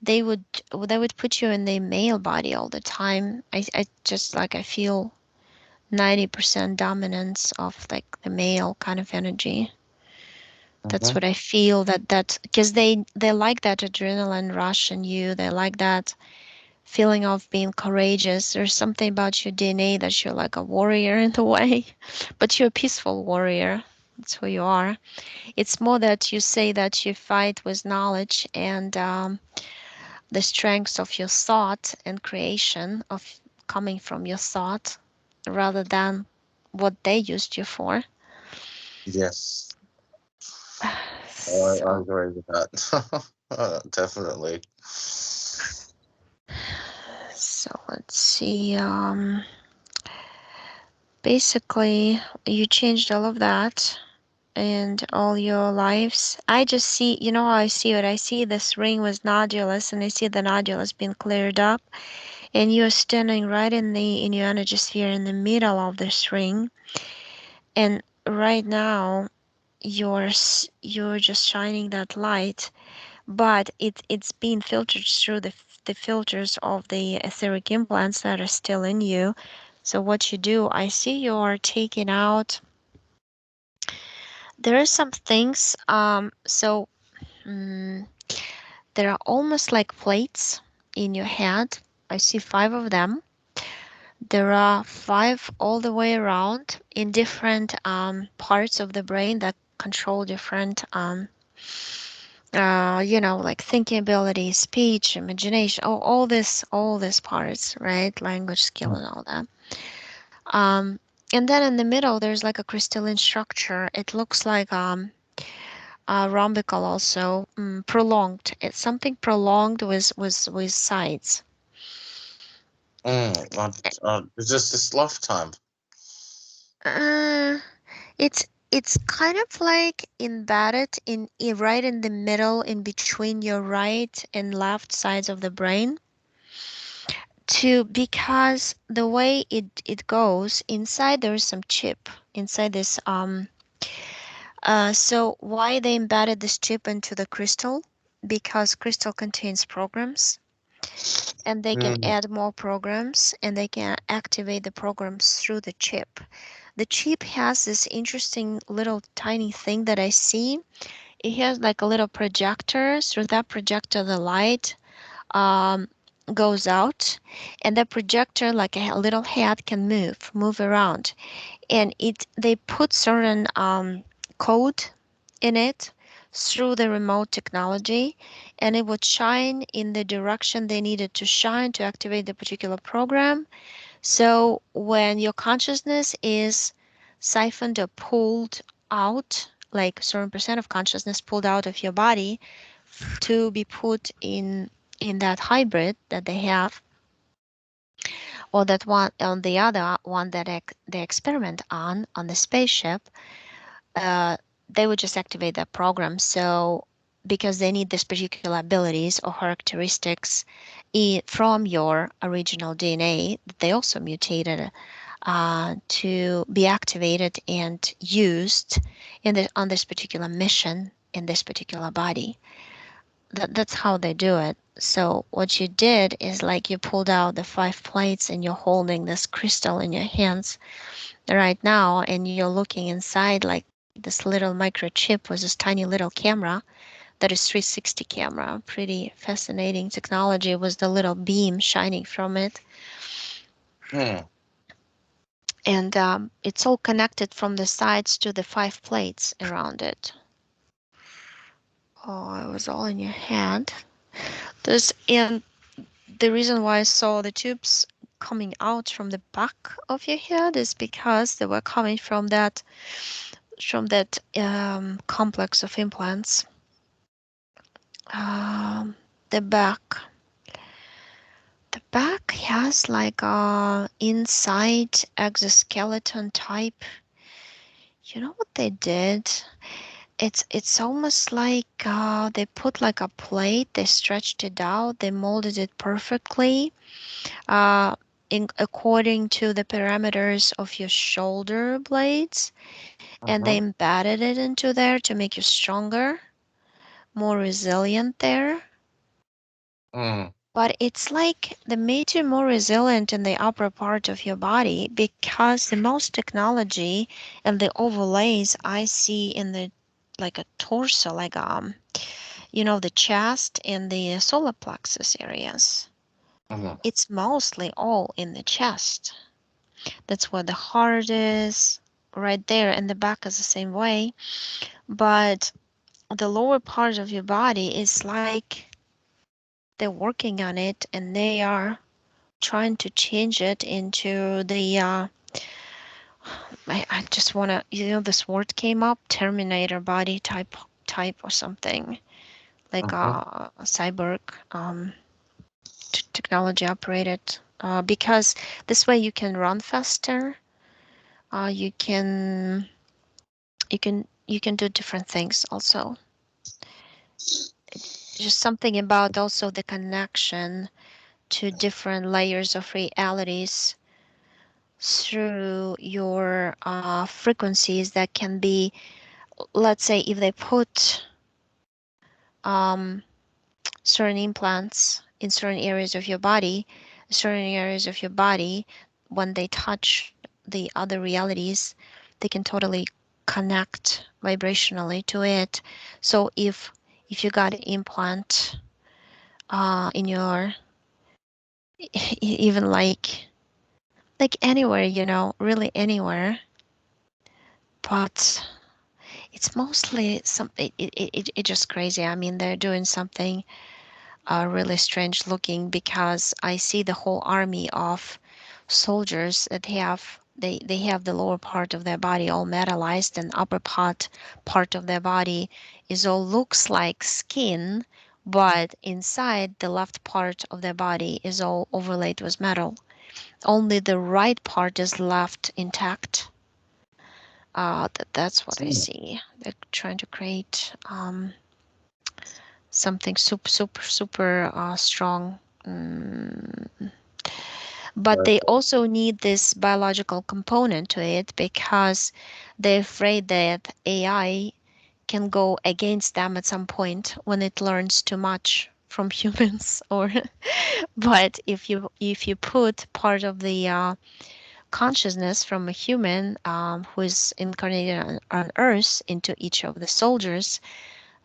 Speaker 1: they would they would put you in the male body all the time. I just like I feel 90% dominance of like the male kind of energy. That's
Speaker 2: Mm-hmm.
Speaker 1: what I feel that because they like that adrenaline rush in you. They like that feeling of being courageous. There's something about your DNA that you're like a warrior in a way, but you're a peaceful warrior. That's who you are. It's more that you say that you fight with knowledge and the strengths of your thought and creation of coming from your thought rather than what they used you for.
Speaker 2: Yes, I
Speaker 1: So,
Speaker 2: agree with that. Definitely.
Speaker 1: so let's see. Basically, you changed all of that and all your lives. I just see, you know how I see it? I see this ring was nodulus, and I see the nodulus being cleared up, and you're standing right in your energy sphere in the middle of this ring, and right now you're just shining that light, but it's being filtered through the filters of the etheric implants that are still in you. So what you do, I see you're taking out. There are some things. Mm, there are almost like plates in your head. I see five of them. There are five all the way around in different parts of the brain that control different like thinking ability, speech, imagination, all these parts, right? Language skill and all that. Um, and then in the middle, there's like a crystalline structure. It looks like rhombical also, prolonged. It's something prolonged with sides.
Speaker 2: It's just this lifetime.
Speaker 1: Uh, it's kind of like embedded right in the middle, in between your right and left sides of the brain. To Because the way it goes inside, there is some chip inside this. So why they embedded this chip into the crystal? Because crystal contains programs, and they can
Speaker 2: Mm.
Speaker 1: add more programs, and they can activate the programs through the chip. The chip has this interesting little tiny thing that I see. It has like a little projector. Through that projector, the light um, goes out, and the projector, like a little head, can move around, and it they put certain code in it through the remote technology, and it would shine in the direction they needed to shine to activate the particular program. So when your consciousness is siphoned or pulled out, like certain percent of consciousness pulled out of your body to be put in that hybrid that they have, or that one on the other one that they experiment on the spaceship, uh, they would just activate that program. So because they need these particular abilities or characteristics from your original DNA that they also mutated to be activated and used on this particular mission in this particular body. That's how they do it. So what you did is like you pulled out the five plates and you're holding this crystal in your hands right now, and you're looking inside like this little microchip with this tiny little camera that is 360 camera. Pretty fascinating technology with the little beam shining from it.
Speaker 2: Hmm.
Speaker 1: And it's all connected from the sides to the five plates around it. Oh, it was all in your hand. And the reason why I saw the tubes coming out from the back of your head is because they were coming from that complex of implants. Um, the back. The back has like a inside exoskeleton type. You know what they did? It's almost like they put like a plate, they stretched it out, they molded it perfectly, uh, in according to the parameters of your shoulder blades, and they
Speaker 2: Mm-hmm.
Speaker 1: embedded it into there to make you stronger, more resilient there.
Speaker 2: Mm.
Speaker 1: But it's like they made you more resilient in the upper part of your body because the most technology and the overlays I see in the like a torso, like the chest and the solar plexus areas.
Speaker 2: Mm-hmm.
Speaker 1: It's mostly all in the chest. That's where the heart is, right there, and the back is the same way. But the lower part of your body is like they're working on it and they are trying to change it into the I just want to this word came up, terminator body type or something like
Speaker 2: Mm-hmm.
Speaker 1: a cyborg technology operated, because this way you can run faster, you can do different things also. Just something about also the connection to different layers of realities through your frequencies that can be, let's say, if they put um, certain implants in certain areas of your body, when they touch the other realities, they can totally connect vibrationally to it. So if you got an implant in your even like anywhere, really anywhere, but it's mostly it just crazy. I mean, they're doing something really strange looking because I see the whole army of soldiers that they have the lower part of their body all metallized, and upper part of their body is all looks like skin, but inside the left part of their body is all overlaid with metal. Only the right part is left intact. That's what I see. They're trying to create something super, super, super strong. But
Speaker 2: Right.
Speaker 1: they also need this biological component to it because they're afraid that AI can go against them at some point when it learns too much from humans. Or but if you put part of the consciousness from a human who is incarnated on Earth into each of the soldiers,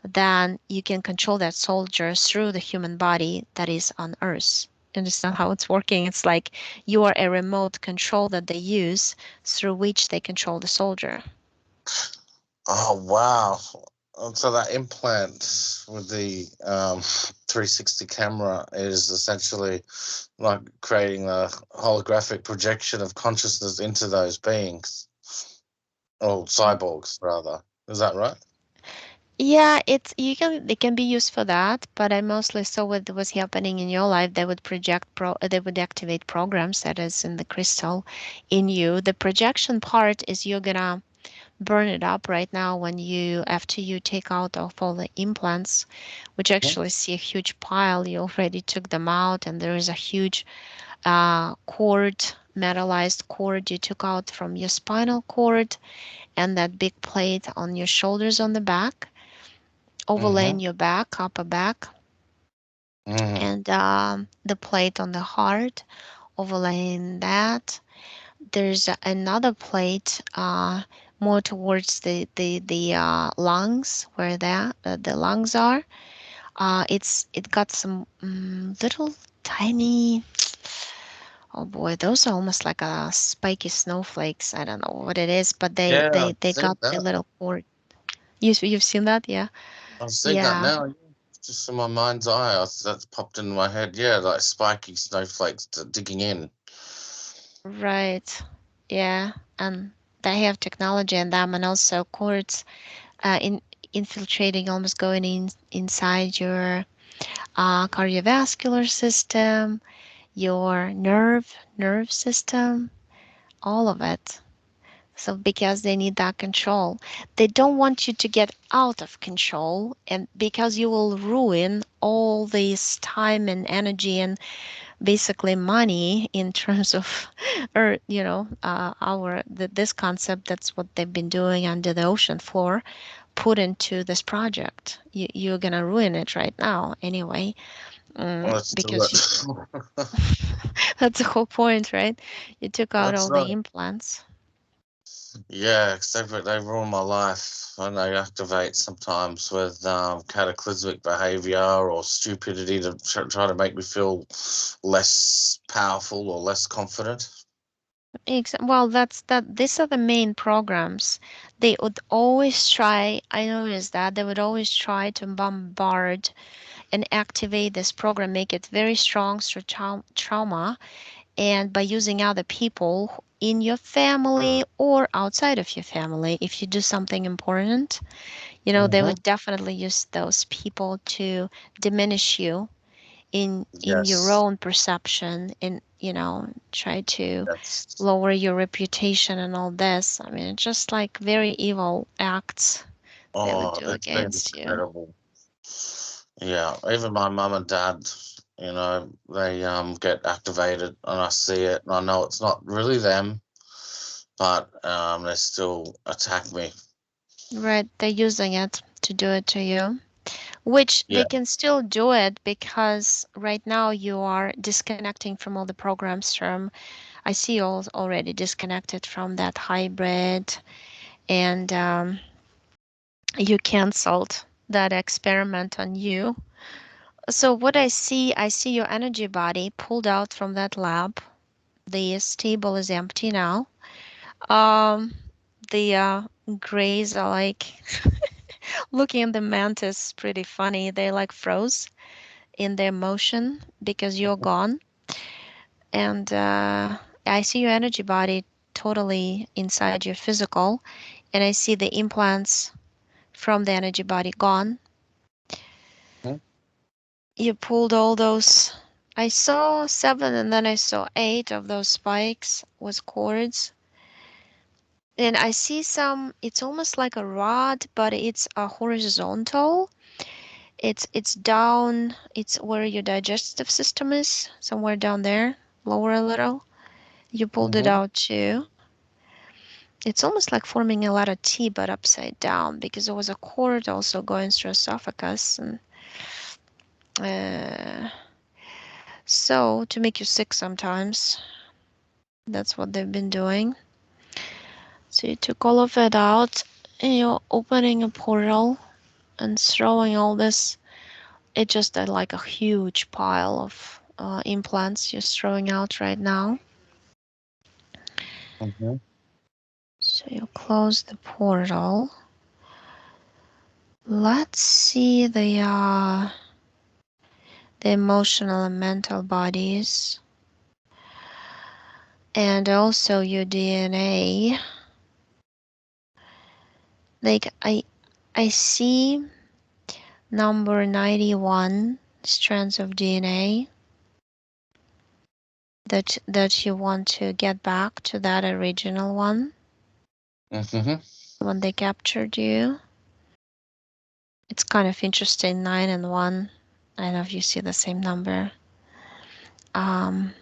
Speaker 1: then you can control that soldier through the human body that is on Earth. You understand how it's working? It's like you are a remote control that they use through which they control the soldier.
Speaker 2: Oh wow! So that implant with the 360 camera is essentially like creating a holographic projection of consciousness into those beings, or cyborgs rather. Is that right?
Speaker 1: Yeah, it can be used for that, but I mostly saw what was happening in your life. They would activate programs that is in the crystal in you. The projection part is you're gonna burn it up right now when you after you take out of all the implants, which
Speaker 2: Mhm.
Speaker 1: actually see a huge pile. You already took them out, and there is a huge metallized cord you took out from your spinal cord, and that big plate on your shoulders on the back, overlaying
Speaker 2: Mhm.
Speaker 1: your back, upper back,
Speaker 2: Mhm.
Speaker 1: and the plate on the heart, overlaying that. There's another plate more towards the lungs, where the lungs are. It got some little tiny. Oh boy, those are almost like spiky snowflakes. I don't know what it is, but they
Speaker 2: Yeah,
Speaker 1: they
Speaker 2: I've
Speaker 1: they
Speaker 2: seen
Speaker 1: got the
Speaker 2: that.
Speaker 1: little cord. You've seen that, yeah,
Speaker 2: I've seen that
Speaker 1: yeah,
Speaker 2: now. Yeah. Just in my mind's eye, that's popped in my head. Yeah, like spiky snowflakes digging in.
Speaker 1: right, yeah, and they have technology in them, and also cords in infiltrating, almost going inside your cardiovascular system, your nerve system, all of it. So because they need that control, they don't want you to get out of control, and because you will ruin all this time and energy and basically money in terms of or this concept. That's what they've been doing under the ocean floor, put into this project. You're gonna ruin it right now anyway,
Speaker 2: Let's do
Speaker 1: because
Speaker 2: it.
Speaker 1: that's the whole point, right? You took out
Speaker 2: That's
Speaker 1: all the
Speaker 2: right.
Speaker 1: implants.
Speaker 2: Yeah, 'cause they ruin my life when they activate sometimes with cataclysmic behavior or stupidity to try to make me feel less powerful or less confident.
Speaker 1: Well, these are the main programs. They would always try, I noticed that they would always try to bombard and activate this program, make it very strong through trauma, and by using other people in your family or outside of your family. If you do something important, they
Speaker 2: Hmm.
Speaker 1: would definitely use those people to diminish you in your
Speaker 2: Yes.
Speaker 1: own perception, and try to
Speaker 2: Yes.
Speaker 1: lower your reputation and all this. I mean, it's just like very evil acts they would
Speaker 2: Oh,
Speaker 1: do
Speaker 2: it's been
Speaker 1: against you.
Speaker 2: incredible. Yeah, even my mum and dad, they get activated, and I see it, and I know it's not really them, but they still attack me.
Speaker 1: Right, they're using it to do it to you, which they
Speaker 2: Yeah.
Speaker 1: can still do it because right now you are disconnecting from all the programs from. I see you all already disconnected from that hybrid, and you canceled that experiment on you. So what I see your energy body pulled out from that lab. The stable is empty now. Um, the grays are like looking at the mantis pretty funny. They like froze in their motion because you're gone. And I see your energy body totally inside your physical, and I see the implants from the energy body gone.
Speaker 2: Mhm.
Speaker 1: You pulled all those. I saw 7 and then I saw 8 of those spikes with cords. And I see some, it's almost like a rod, but it's a horizontal. It's down, it's where your digestive system is, somewhere down there, lower a little. You pulled it
Speaker 2: Mhm.
Speaker 1: out too. It's almost like forming a lot of T, but upside down, because there was a cord also going through esophagus, and uh, so to make you sick sometimes. That's what they've been doing. So you took all of it out, and you're opening a portal and throwing all this. It just like a huge pile of implants you're throwing out right now.
Speaker 2: Mhm.
Speaker 1: So you close the portal. Let's see the emotional and mental bodies, and also your DNA. Like I see number 91 strands of DNA that you want to get back to that original one
Speaker 2: Mhm.
Speaker 1: when they captured you. It's kind of interesting, 9 and 1. I don't know if you see the same number. Um,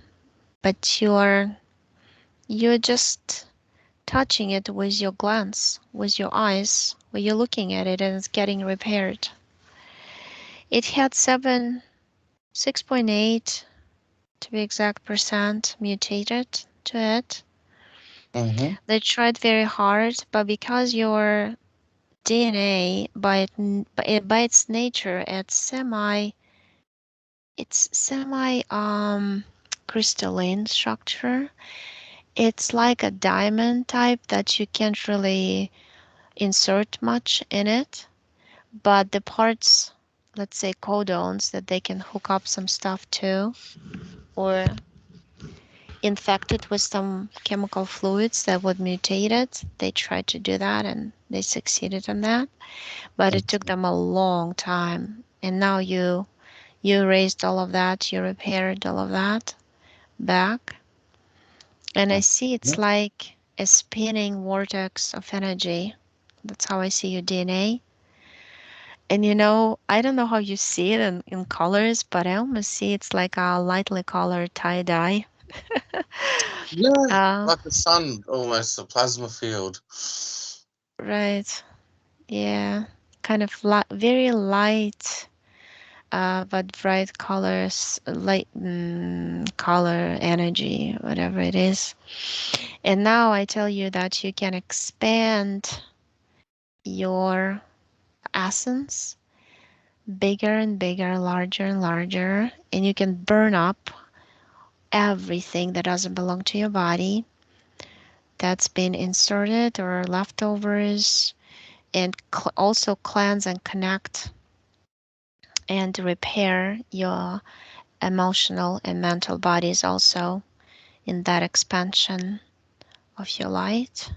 Speaker 1: but you're just touching it with your glance, with your eyes, where you're looking at it and it's getting repaired. It had 6.8 to be exact percent mutated to it.
Speaker 2: Mhm.
Speaker 1: They tried very hard, but because your DNA by its nature it's semi crystalline structure. It's like a diamond type that you can't really insert much in it, but the parts, let's say codons, that they can hook up some stuff to, or infect it with some chemical fluids that would mutate it. They tried to do that and they succeeded in that, but it took them a long time. And now you raised all of that, you repaired all of that. back, and I
Speaker 2: Mhm.
Speaker 1: see it's like a spinning vortex of energy. That's how I see your DNA. And I don't know how you see it in colors, but I almost see it's like a lightly colored tie dye.
Speaker 2: Yeah,
Speaker 1: uh,
Speaker 2: like the sun, almost a plasma field.
Speaker 1: right. Yeah. Kind of very light, but bright colors, light color, energy, whatever it is. And now I tell you that you can expand your essence bigger and bigger, larger and larger, and you can burn up everything that doesn't belong to your body that's been inserted or leftovers, and also cleanse and connect and repair your emotional and mental bodies also in that expansion of your light,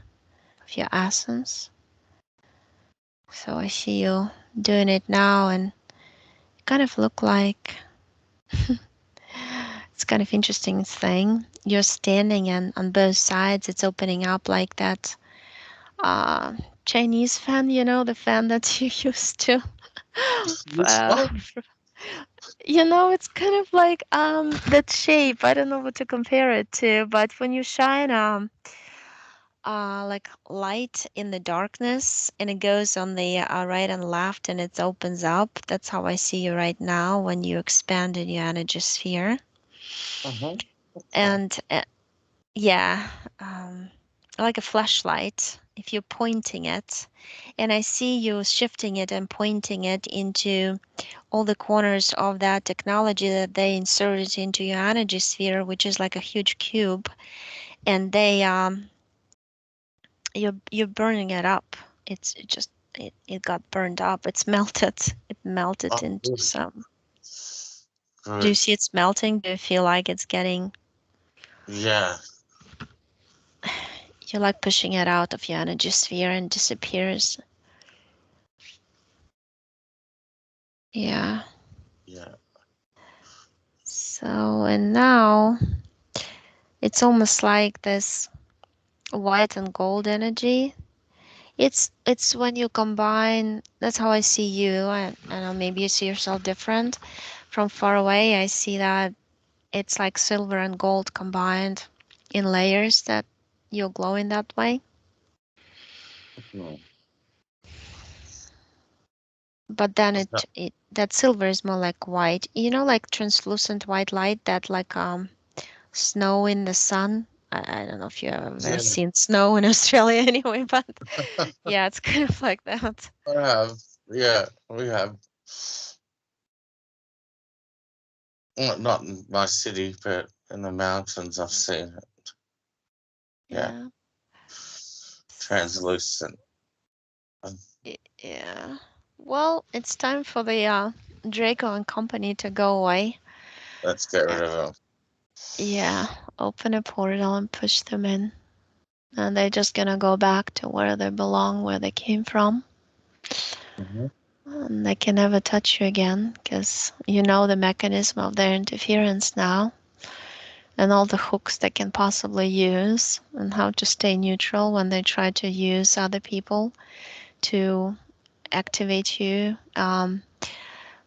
Speaker 1: of your essence. So I see you doing it now, and kind of look like it's kind of interesting thing. You're standing and on both sides it's opening up like that uh, Chinese fan, the fan that you used to.
Speaker 2: Which
Speaker 1: Uh,
Speaker 2: one?
Speaker 1: it's kind of like that shape. I don't know what to compare it to, but when you shine like light in the darkness and it goes on the right and left and it opens up. That's how I see you right now when you expand in your energy sphere.
Speaker 2: Mm-hmm. Okay.
Speaker 1: And yeah, um, like a flashlight, if you're pointing it, and I see you shifting it and pointing it into all the corners of that technology that they inserted into your energy sphere, which is like a huge cube, and you're burning it up. It got burned up. It's melted. It melted
Speaker 2: Oh,
Speaker 1: into
Speaker 2: good.
Speaker 1: some. Do you
Speaker 2: Good.
Speaker 1: see it's melting? Do you feel like it's getting?
Speaker 2: Yeah,
Speaker 1: You're like pushing it out of your energy sphere and disappears. Yeah.
Speaker 2: yeah.
Speaker 1: So and now it's almost like this white and gold energy. It's when you combine. That's how I see you. I know maybe you see yourself different from far away. I see that it's like silver and gold combined in layers that you're glowing that way.
Speaker 2: Hmm.
Speaker 1: But then
Speaker 2: Is that-
Speaker 1: it that silver is more like white. Like translucent white light that like snow in the sun. I don't know if you've ever
Speaker 2: Yeah,
Speaker 1: seen snow in Australia anyway, but yeah, it's kind of like that.
Speaker 2: I have. Yeah, we have. Not in my city, but in the mountains, I've seen it. Yeah,
Speaker 1: Yeah.
Speaker 2: translucent.
Speaker 1: Yeah. Well, it's time for the Draco and company to go away.
Speaker 2: Let's get
Speaker 1: Uh,
Speaker 2: rid of them.
Speaker 1: yeah, open a portal and push them in. And they're just gonna go back to where they belong, where they came from.
Speaker 2: Hmm.
Speaker 1: And they can never touch you again because you know the mechanism of their interference now and all the hooks they can possibly use and how to stay neutral when they try to use other people to activate you,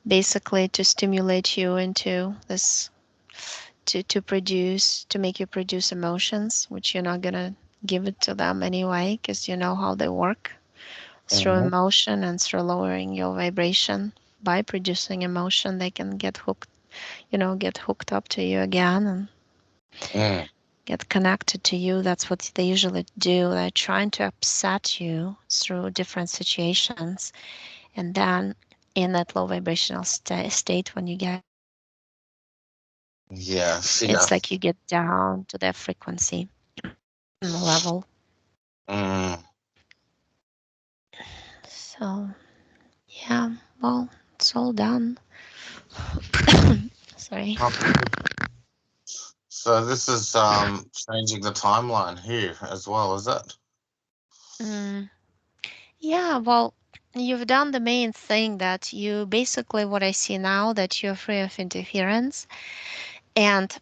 Speaker 1: basically to stimulate you into this, to make you produce emotions, which you're not gonna give it to them anyway because you know how they work through
Speaker 2: Hmm.
Speaker 1: emotion and through lowering your vibration. By producing emotion, they can get hooked up to you again and
Speaker 2: Mm.
Speaker 1: get connected to you. That's what they usually do. They're trying to upset you through different situations. And then in that low vibrational state, when you get
Speaker 2: Yeah, fear.
Speaker 1: it's like you get down to their frequency level.
Speaker 2: Mm.
Speaker 1: So, yeah, well, it's all done. Sorry.
Speaker 2: So this is changing the timeline here as well, is it?
Speaker 1: Mm, yeah, well, you've done the main thing that you basically what I see now that you're free of interference and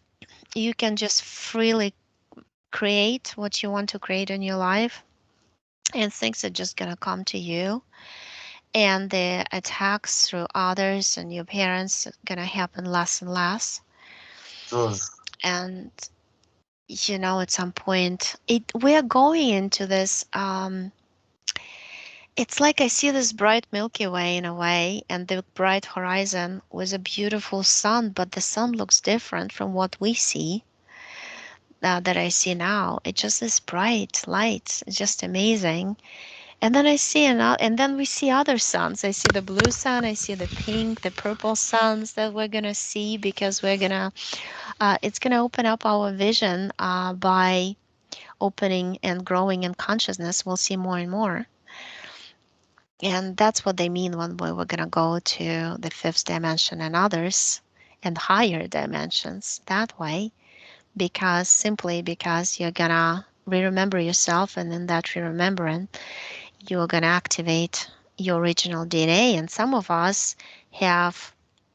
Speaker 1: you can just freely create what you want to create in your life, and things are just gonna come to you. And the attacks through others and your parents are gonna happen less and less.
Speaker 2: Good.
Speaker 1: And at some point, we're going into this. It's like I see this bright Milky Way in a way, and the bright horizon with a beautiful sun, but the sun looks different from what we see, that I see now. It just is bright light. It's just amazing. And then and then we see other suns. I see the blue sun, I see the pink, the purple suns that we're gonna see, because it's gonna open up our vision, by opening and growing in consciousness. We'll see more and more. And that's what they mean when we were going to go to the fifth dimension and others and higher dimensions that way, because simply because you're going to remember yourself, and in that remembering, you're going to activate your original DNA. And some of us have,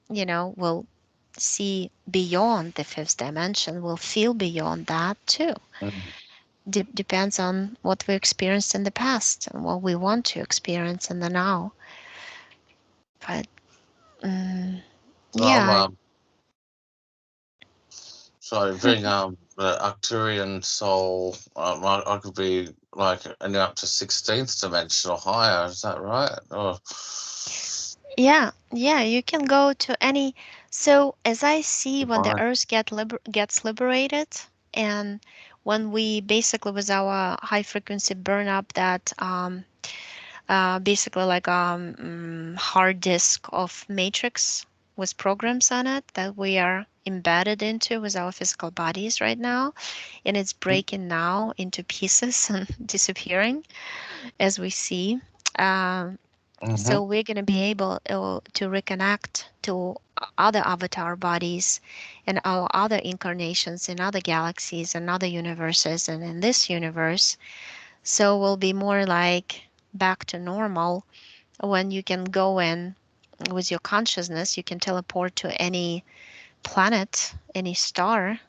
Speaker 1: will see beyond the fifth dimension, will feel beyond that too.
Speaker 2: Mm.
Speaker 1: Depends on what we experienced in the past and what we want to experience in the now. But mm,
Speaker 2: I'm
Speaker 1: yeah,
Speaker 2: sorry, being the Arcturian soul, I could be like any up to 16th dimension or higher. Is that right? Or
Speaker 1: yeah, you can go to any. So as I see, when the
Speaker 2: divine?
Speaker 1: Earth gets liberated, and when we basically with our high frequency burn up that, basically like hard disk of matrix with programs on it that we are embedded into with our physical bodies right now, and it's breaking now into pieces and disappearing as we see. Um,
Speaker 2: Mm-hmm.
Speaker 1: so we're going to be able to reconnect to other avatar bodies and our other incarnations in other galaxies and other universes and in this universe. So we'll be more like back to normal, when you can go in with your consciousness, you can teleport to any planet, any star,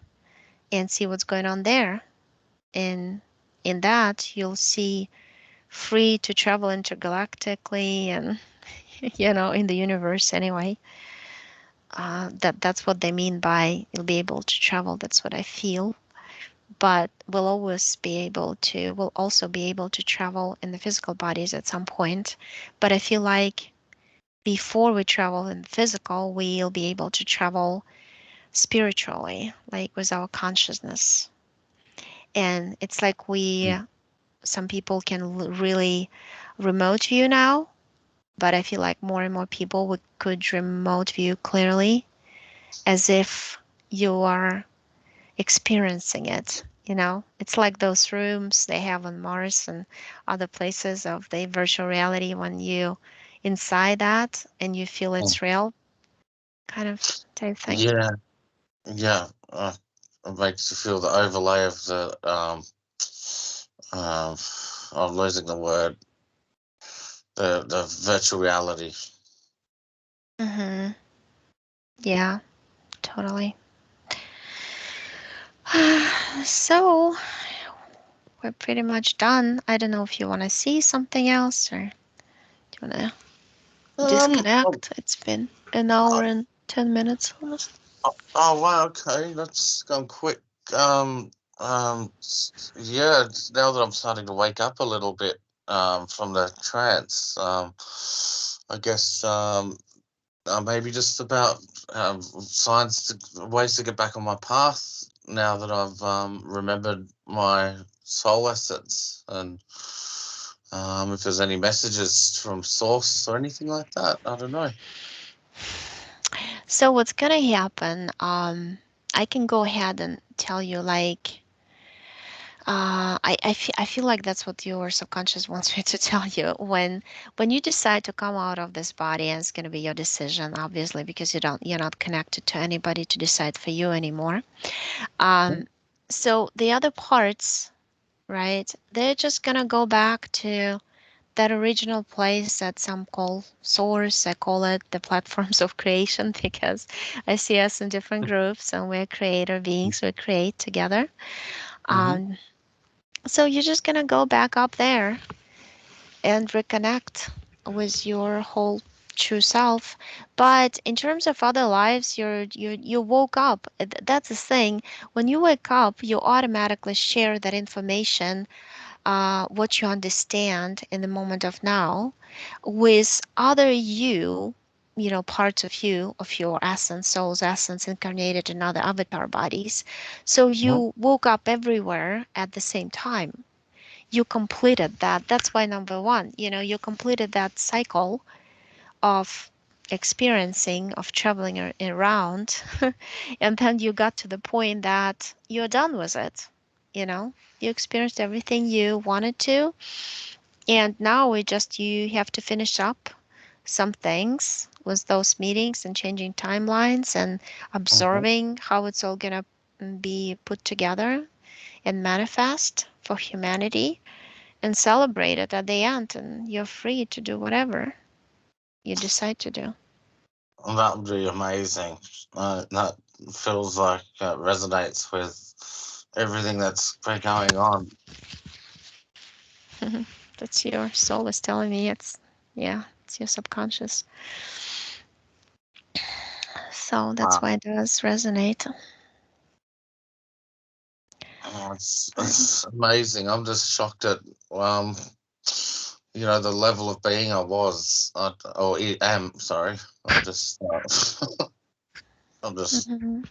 Speaker 1: and see what's going on there. And in that, you'll see free to travel intergalactically and in the universe anyway. That's what they mean by you'll be able to travel. That's what I feel. But we'll also be able to travel in the physical bodies at some point. But I feel like before we travel in physical, we'll be able to travel spiritually, like with our consciousness. And it's like some people can really remote view now, but I feel like more and more people could remote view clearly, as if you are experiencing it. It's like those rooms they have on Mars and other places of the virtual reality, when you inside that and you feel
Speaker 2: Mm.
Speaker 1: it's real, kind of type thing.
Speaker 2: Yeah, yeah. It makes you feel the overlay of the um, I'm losing the word. The virtual reality.
Speaker 1: Hmm. Yeah, totally. So we're pretty much done. I don't know if you want to see something else, or do you want to
Speaker 2: Oh,
Speaker 1: disconnect. It's been an hour and 10 minutes almost.
Speaker 2: oh, wow, okay, that's gone quick. Um, yeah, now that I'm starting to wake up a little bit from the trance, I guess maybe just about ways to get back on my path now that I've remembered my soul assets, and if there's any messages from source or anything like that, I don't know.
Speaker 1: So what's gonna happen? I can go ahead and tell you, like, I feel like that's what your subconscious wants me to tell you. When you decide to come out of this body, and it's gonna be your decision, obviously, because you're not connected to anybody to decide for you anymore. Um, so the other parts, right? They're just gonna go back to that original place that some call source, I call it the platforms of creation because I see us in different groups and we're creator beings, we create together.
Speaker 2: Mm-hmm.
Speaker 1: Um, so you're just gonna go back up there and reconnect with your whole true self. But in terms of other lives, you woke up. That's the thing. When you wake up, you automatically share that information, what you understand in the moment of now, with other parts of you, of your essence, soul's essence, incarnated in other avatar bodies. So you woke up everywhere at the same time. You completed that. That's why number one, you completed that cycle of experiencing, of traveling around, and then you got to the point that you're done with it. You know, you experienced everything you wanted to, and now you have to finish up some things with those meetings and changing timelines and
Speaker 2: Mm-hmm.
Speaker 1: absorbing how it's all gonna be put together and manifest for humanity and celebrate it at the end, and you're free to do whatever you decide to do.
Speaker 2: Well, that would be amazing. That feels like resonates with everything that's been going on.
Speaker 1: That's your soul is telling me yeah, it's your subconscious. So that's
Speaker 2: Wow.
Speaker 1: why it does resonate.
Speaker 2: Oh,
Speaker 1: Right.
Speaker 2: it's amazing. I'm just shocked at um, the level of being I was, or am. Sorry, I'm just, I'm just.
Speaker 1: Hmm.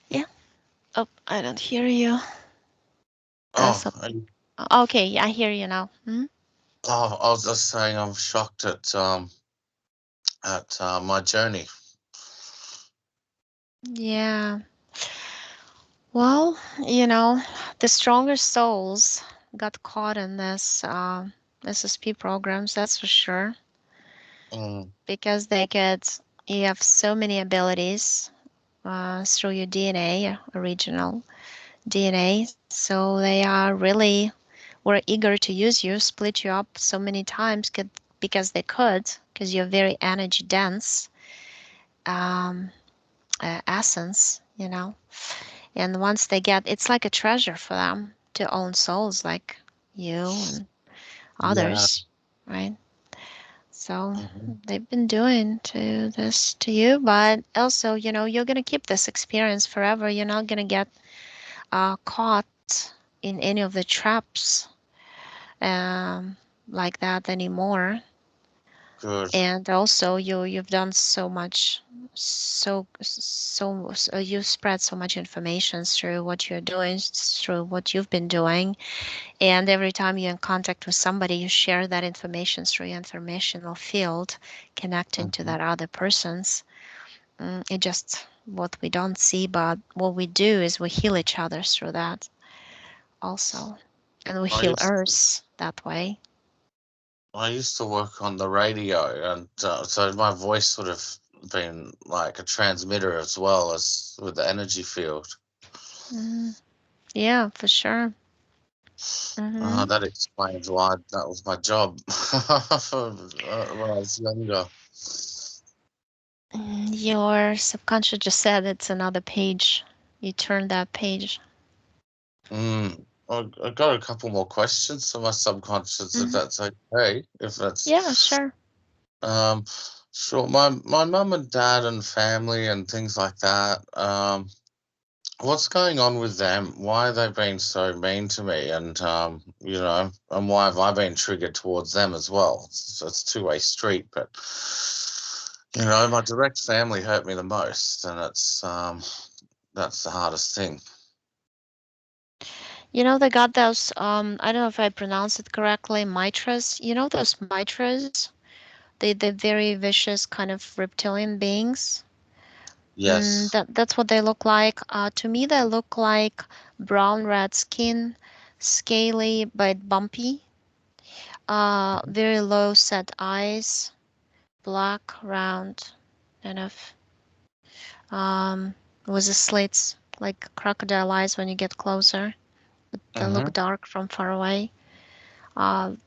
Speaker 1: Yeah. Oh, I don't hear you.
Speaker 2: Oh,
Speaker 1: So, okay, yeah, I hear you now.
Speaker 2: I was just saying I'm shocked at my journey.
Speaker 1: Yeah. Well, the stronger souls got caught in this SSP programs, that's for sure,
Speaker 2: Mm,
Speaker 1: because you have so many abilities through your DNA, original DNA. So they are really were eager to use you, split you up so many times because they could, because you're very energy dense um, essence, And once they get, it's like a treasure for them to own souls like you and
Speaker 2: yeah.
Speaker 1: others, right? So
Speaker 2: Hmm.
Speaker 1: they've been doing to this to you, but also, you're gonna keep this experience forever. You're not gonna get caught in any of the traps um, like that anymore.
Speaker 2: Good.
Speaker 1: And also, you've done so much, so you spread so much information through what you're doing, through what you've been doing. And every time you're in contact with somebody, you share that information through your informational field, connecting to
Speaker 2: Hmm.
Speaker 1: that other person's. It just what we don't see, but what we do is we heal each other through that also, and we
Speaker 2: I
Speaker 1: heal
Speaker 2: used to,
Speaker 1: Earth that way.
Speaker 2: I used to work on the radio, and so my voice would have been like a transmitter as well as with the energy field.
Speaker 1: Hmm. Yeah, for sure. Hmm.
Speaker 2: That explains why that was my job when I was younger.
Speaker 1: Your subconscious just said it's another page. You turn that page.
Speaker 2: I got a couple more questions for my subconscious, if
Speaker 1: Hmm.
Speaker 2: that's okay. If
Speaker 1: Yeah,
Speaker 2: that's
Speaker 1: sure.
Speaker 2: um, sure. My mum and dad and family and things like that. What's going on with them? Why are they being so mean to me? And and why have I been triggered towards them as well? So it's a two-way street, but my direct family hurt me the most, and that's the hardest thing.
Speaker 1: They got those, I don't know if I pronounced it correctly, mitras. Those mitras? They're very vicious kind of reptilian beings.
Speaker 2: Yes.
Speaker 1: That's what they look like. To me, they look like brown red skin, scaly but bumpy. Very low set eyes, black, round, kind of um, with the slits like crocodile eyes when you get closer. They look
Speaker 2: Mm-hmm.
Speaker 1: dark from far away.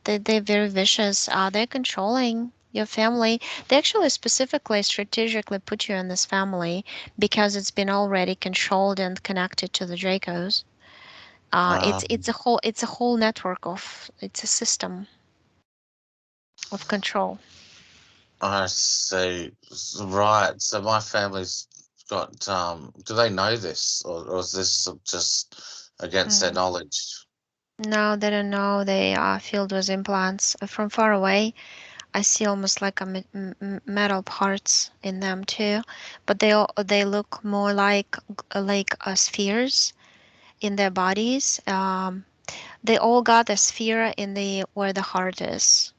Speaker 1: They're very vicious. They're controlling your family. They actually specifically, strategically put you in this family because it's been already controlled and connected to the Dracos. It's a whole network of it's a system of control.
Speaker 2: I see. Right. So my family's got. Do they know this, or is this just against their
Speaker 1: Mm.
Speaker 2: knowledge?
Speaker 1: No, they don't know they are filled with implants. From far away, I see almost like metal parts in them too, but they look more like spheres in their bodies. They all got a sphere in the where the heart is.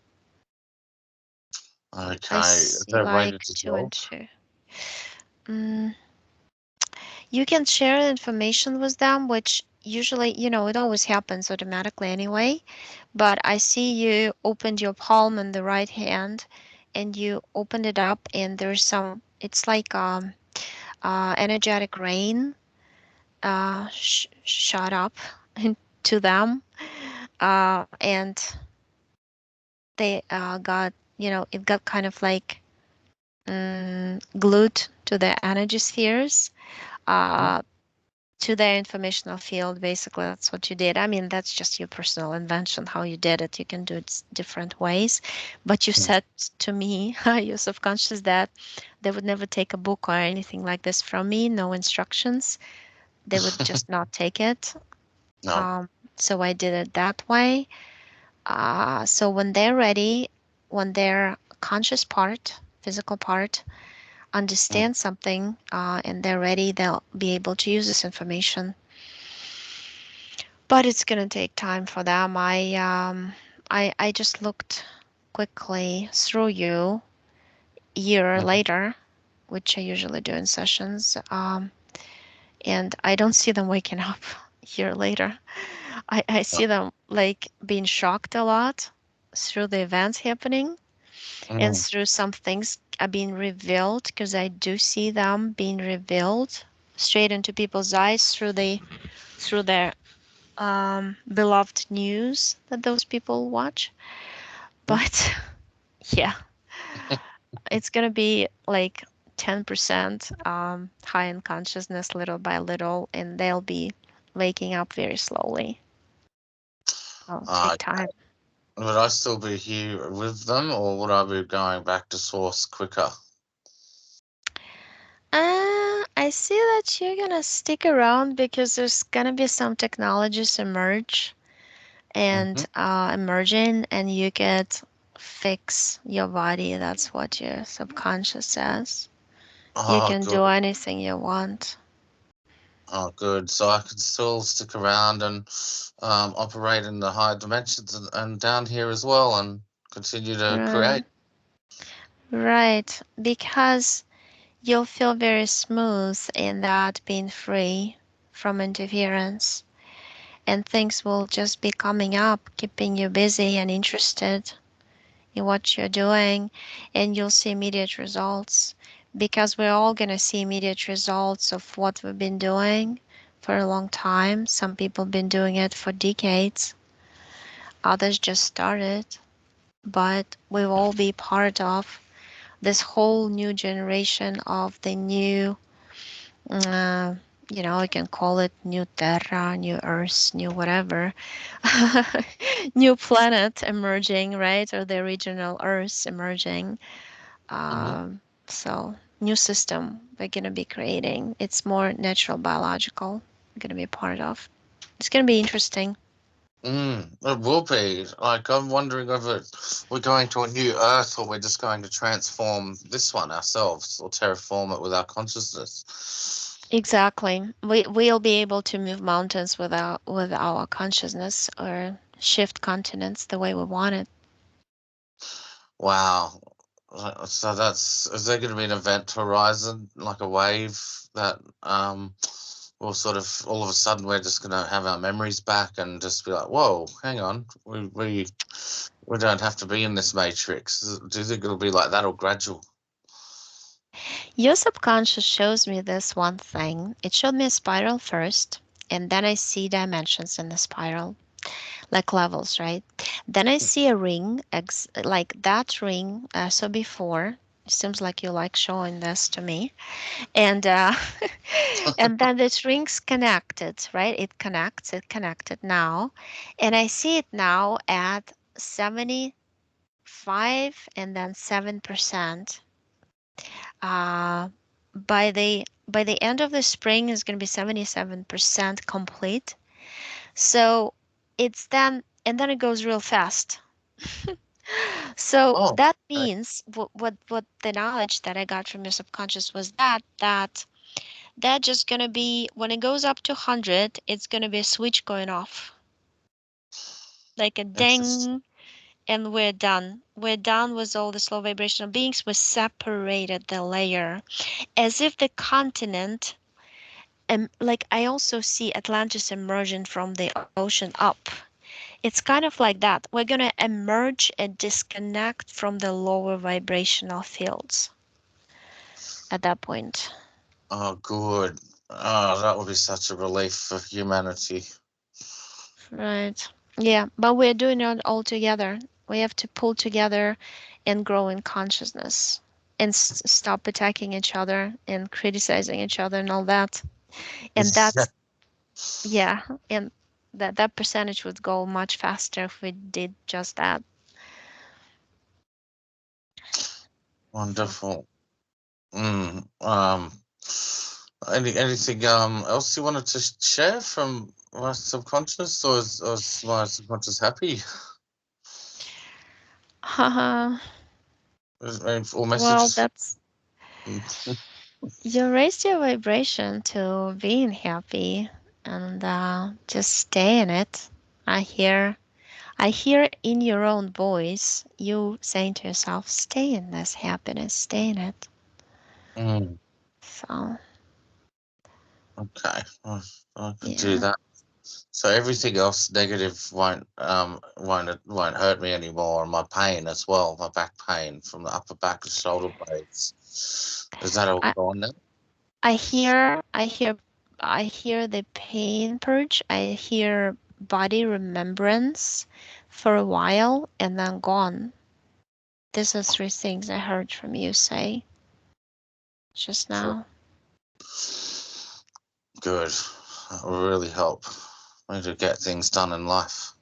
Speaker 1: I
Speaker 2: Okay. Is
Speaker 1: see
Speaker 2: there a way to
Speaker 1: like two and
Speaker 2: dissolve?
Speaker 1: two. Mm, you can share information with them, which usually, it always happens automatically anyway. But I see you opened your palm in the right hand and you opened it up, and there's it's like energetic rain shot up to them. And they it got kind of like glued to the energy spheres.
Speaker 2: Mhm.
Speaker 1: Uh, to their informational field. Basically, that's what you did. I mean, that's just your personal invention, how you did it. You can do it different ways. But you said to me, your subconscious, that they would never take a book or anything like this from me, no instructions. They would just not take it.
Speaker 2: No.
Speaker 1: Um, so I did it that way. So when they're ready, when their conscious part, physical part,
Speaker 2: Mm.
Speaker 1: understands something and they're ready, they'll be able to use this information, but it's gonna take time for them. I just looked quickly through you a year
Speaker 2: Mhm.
Speaker 1: later, which I usually do in sessions, and I don't see them waking up a year later. I
Speaker 2: No.
Speaker 1: see them like being shocked a lot through the events happening and
Speaker 2: Mm.
Speaker 1: through some things are being revealed, because I do see them being revealed straight into people's eyes through their beloved news that those people watch.
Speaker 2: Mhm.
Speaker 1: But yeah, it's gonna be like 10% high in consciousness little by little, and they'll be waking up very slowly. It'll
Speaker 2: Uh,
Speaker 1: take time.
Speaker 2: would I still be here with them, or would I be going back to source quicker?
Speaker 1: I see that you're gonna stick around because there's gonna be some technologies
Speaker 2: Hmm.
Speaker 1: emerging, and you get fix your body. That's what your subconscious says. You
Speaker 2: Oh,
Speaker 1: can
Speaker 2: good.
Speaker 1: do anything you want.
Speaker 2: Oh, good. So I could still stick around and operate in the higher dimensions and down here as well, and continue to create.
Speaker 1: Right, right. Because you'll feel very smooth in that being free from interference, and things will just be coming up, keeping you busy and interested in what you're doing, and you'll see immediate results. Because we're all going to see immediate results of what we've been doing for a long time. Some people have been doing it for decades, others just started, but we'll all be part of this whole new generation of the new, uh, we can call it new Terra, new Earth, new whatever, new planet emerging, right? Or the original Earth emerging.
Speaker 2: Hmm.
Speaker 1: So, new system we're going to be creating. It's more natural, biological, we're going to be a part of. It's going to be interesting.
Speaker 2: It will be. Like, I'm wondering whether we're going to a new Earth or we're just going to transform this one ourselves or terraform it with our consciousness.
Speaker 1: Exactly. We'll be able to move mountains with our consciousness, or shift continents the way we want it.
Speaker 2: Wow. So is there going to be an event horizon, like a wave that will sort of all of a sudden we're just going to have our memories back and just be like, whoa, hang on, we don't have to be in this matrix. Do you think it'll be like that or gradual?
Speaker 1: Your subconscious shows me this one thing. It showed me a spiral first, and then I see dimensions in the spiral, like levels, right? Then I see a ring, like that ring. So before, it seems like you like showing this to me, and and then this ring's connected, right? It connected now, and I see it now at 75 and then 7%. Uh, by the end of the spring is going to be 77% complete. So it's then, and then it goes real fast. So
Speaker 2: Oh,
Speaker 1: that
Speaker 2: okay.
Speaker 1: means what the knowledge that I got from your subconscious was that just gonna be when it goes up to 100, it's gonna be a switch going off, like a
Speaker 2: Interesting.
Speaker 1: ding, and we're done. We're done with all the slow vibrational beings. We separated the layer as if the continent, and like I also see Atlantis emerging from the ocean up. It's kind of like that. We're going to emerge and disconnect from the lower vibrational fields at that point.
Speaker 2: Oh, good. Oh, that would be such a relief for humanity.
Speaker 1: Right. Yeah, but we're doing it all together. We have to pull together and grow in consciousness and stop attacking each other and criticizing each other and all that. And
Speaker 2: Yeah.
Speaker 1: that's, yeah, and that percentage would go much faster if we did just that. So.
Speaker 2: Wonderful. Mm, anything else you wanted to share from my subconscious, or is my subconscious happy? Or
Speaker 1: Well,
Speaker 2: messages?
Speaker 1: that's, you raised your vibration to being happy, and just stay in it. I hear I hear in your own voice you saying to yourself, stay in this happiness, stay in it.
Speaker 2: Mm,
Speaker 1: So,
Speaker 2: okay, I could do
Speaker 1: yeah.
Speaker 2: that. So everything else negative won't hurt me anymore, and my pain as well, my back pain from the upper back and shoulder blades. Is that all
Speaker 1: I
Speaker 2: gone now?
Speaker 1: I hear I hear the pain purge. I hear body remembrance for a while and then gone. These are three things I heard from you say just now.
Speaker 2: Good. That will really help me to get things done in life.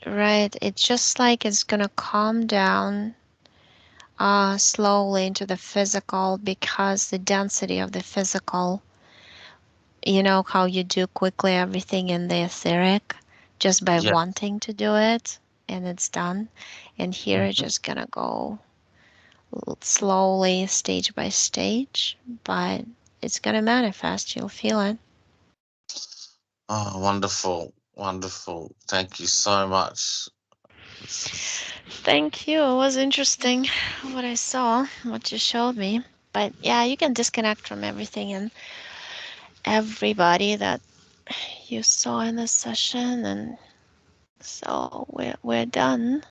Speaker 1: Right. It's just like it's gonna calm down slowly into the physical because the density of the physical, you know how you do quickly everything in the etheric just by
Speaker 2: Yeah.
Speaker 1: wanting to do it and it's done. And here it's
Speaker 2: Mhm.
Speaker 1: just gonna go slowly, stage by stage, but it's gonna manifest. You'll feel it.
Speaker 2: Oh, wonderful, wonderful. Thank you so much.
Speaker 1: Thank you. It was interesting what I saw, what you showed me. But yeah, you can disconnect from everything and everybody that you saw in this session, and so we're done.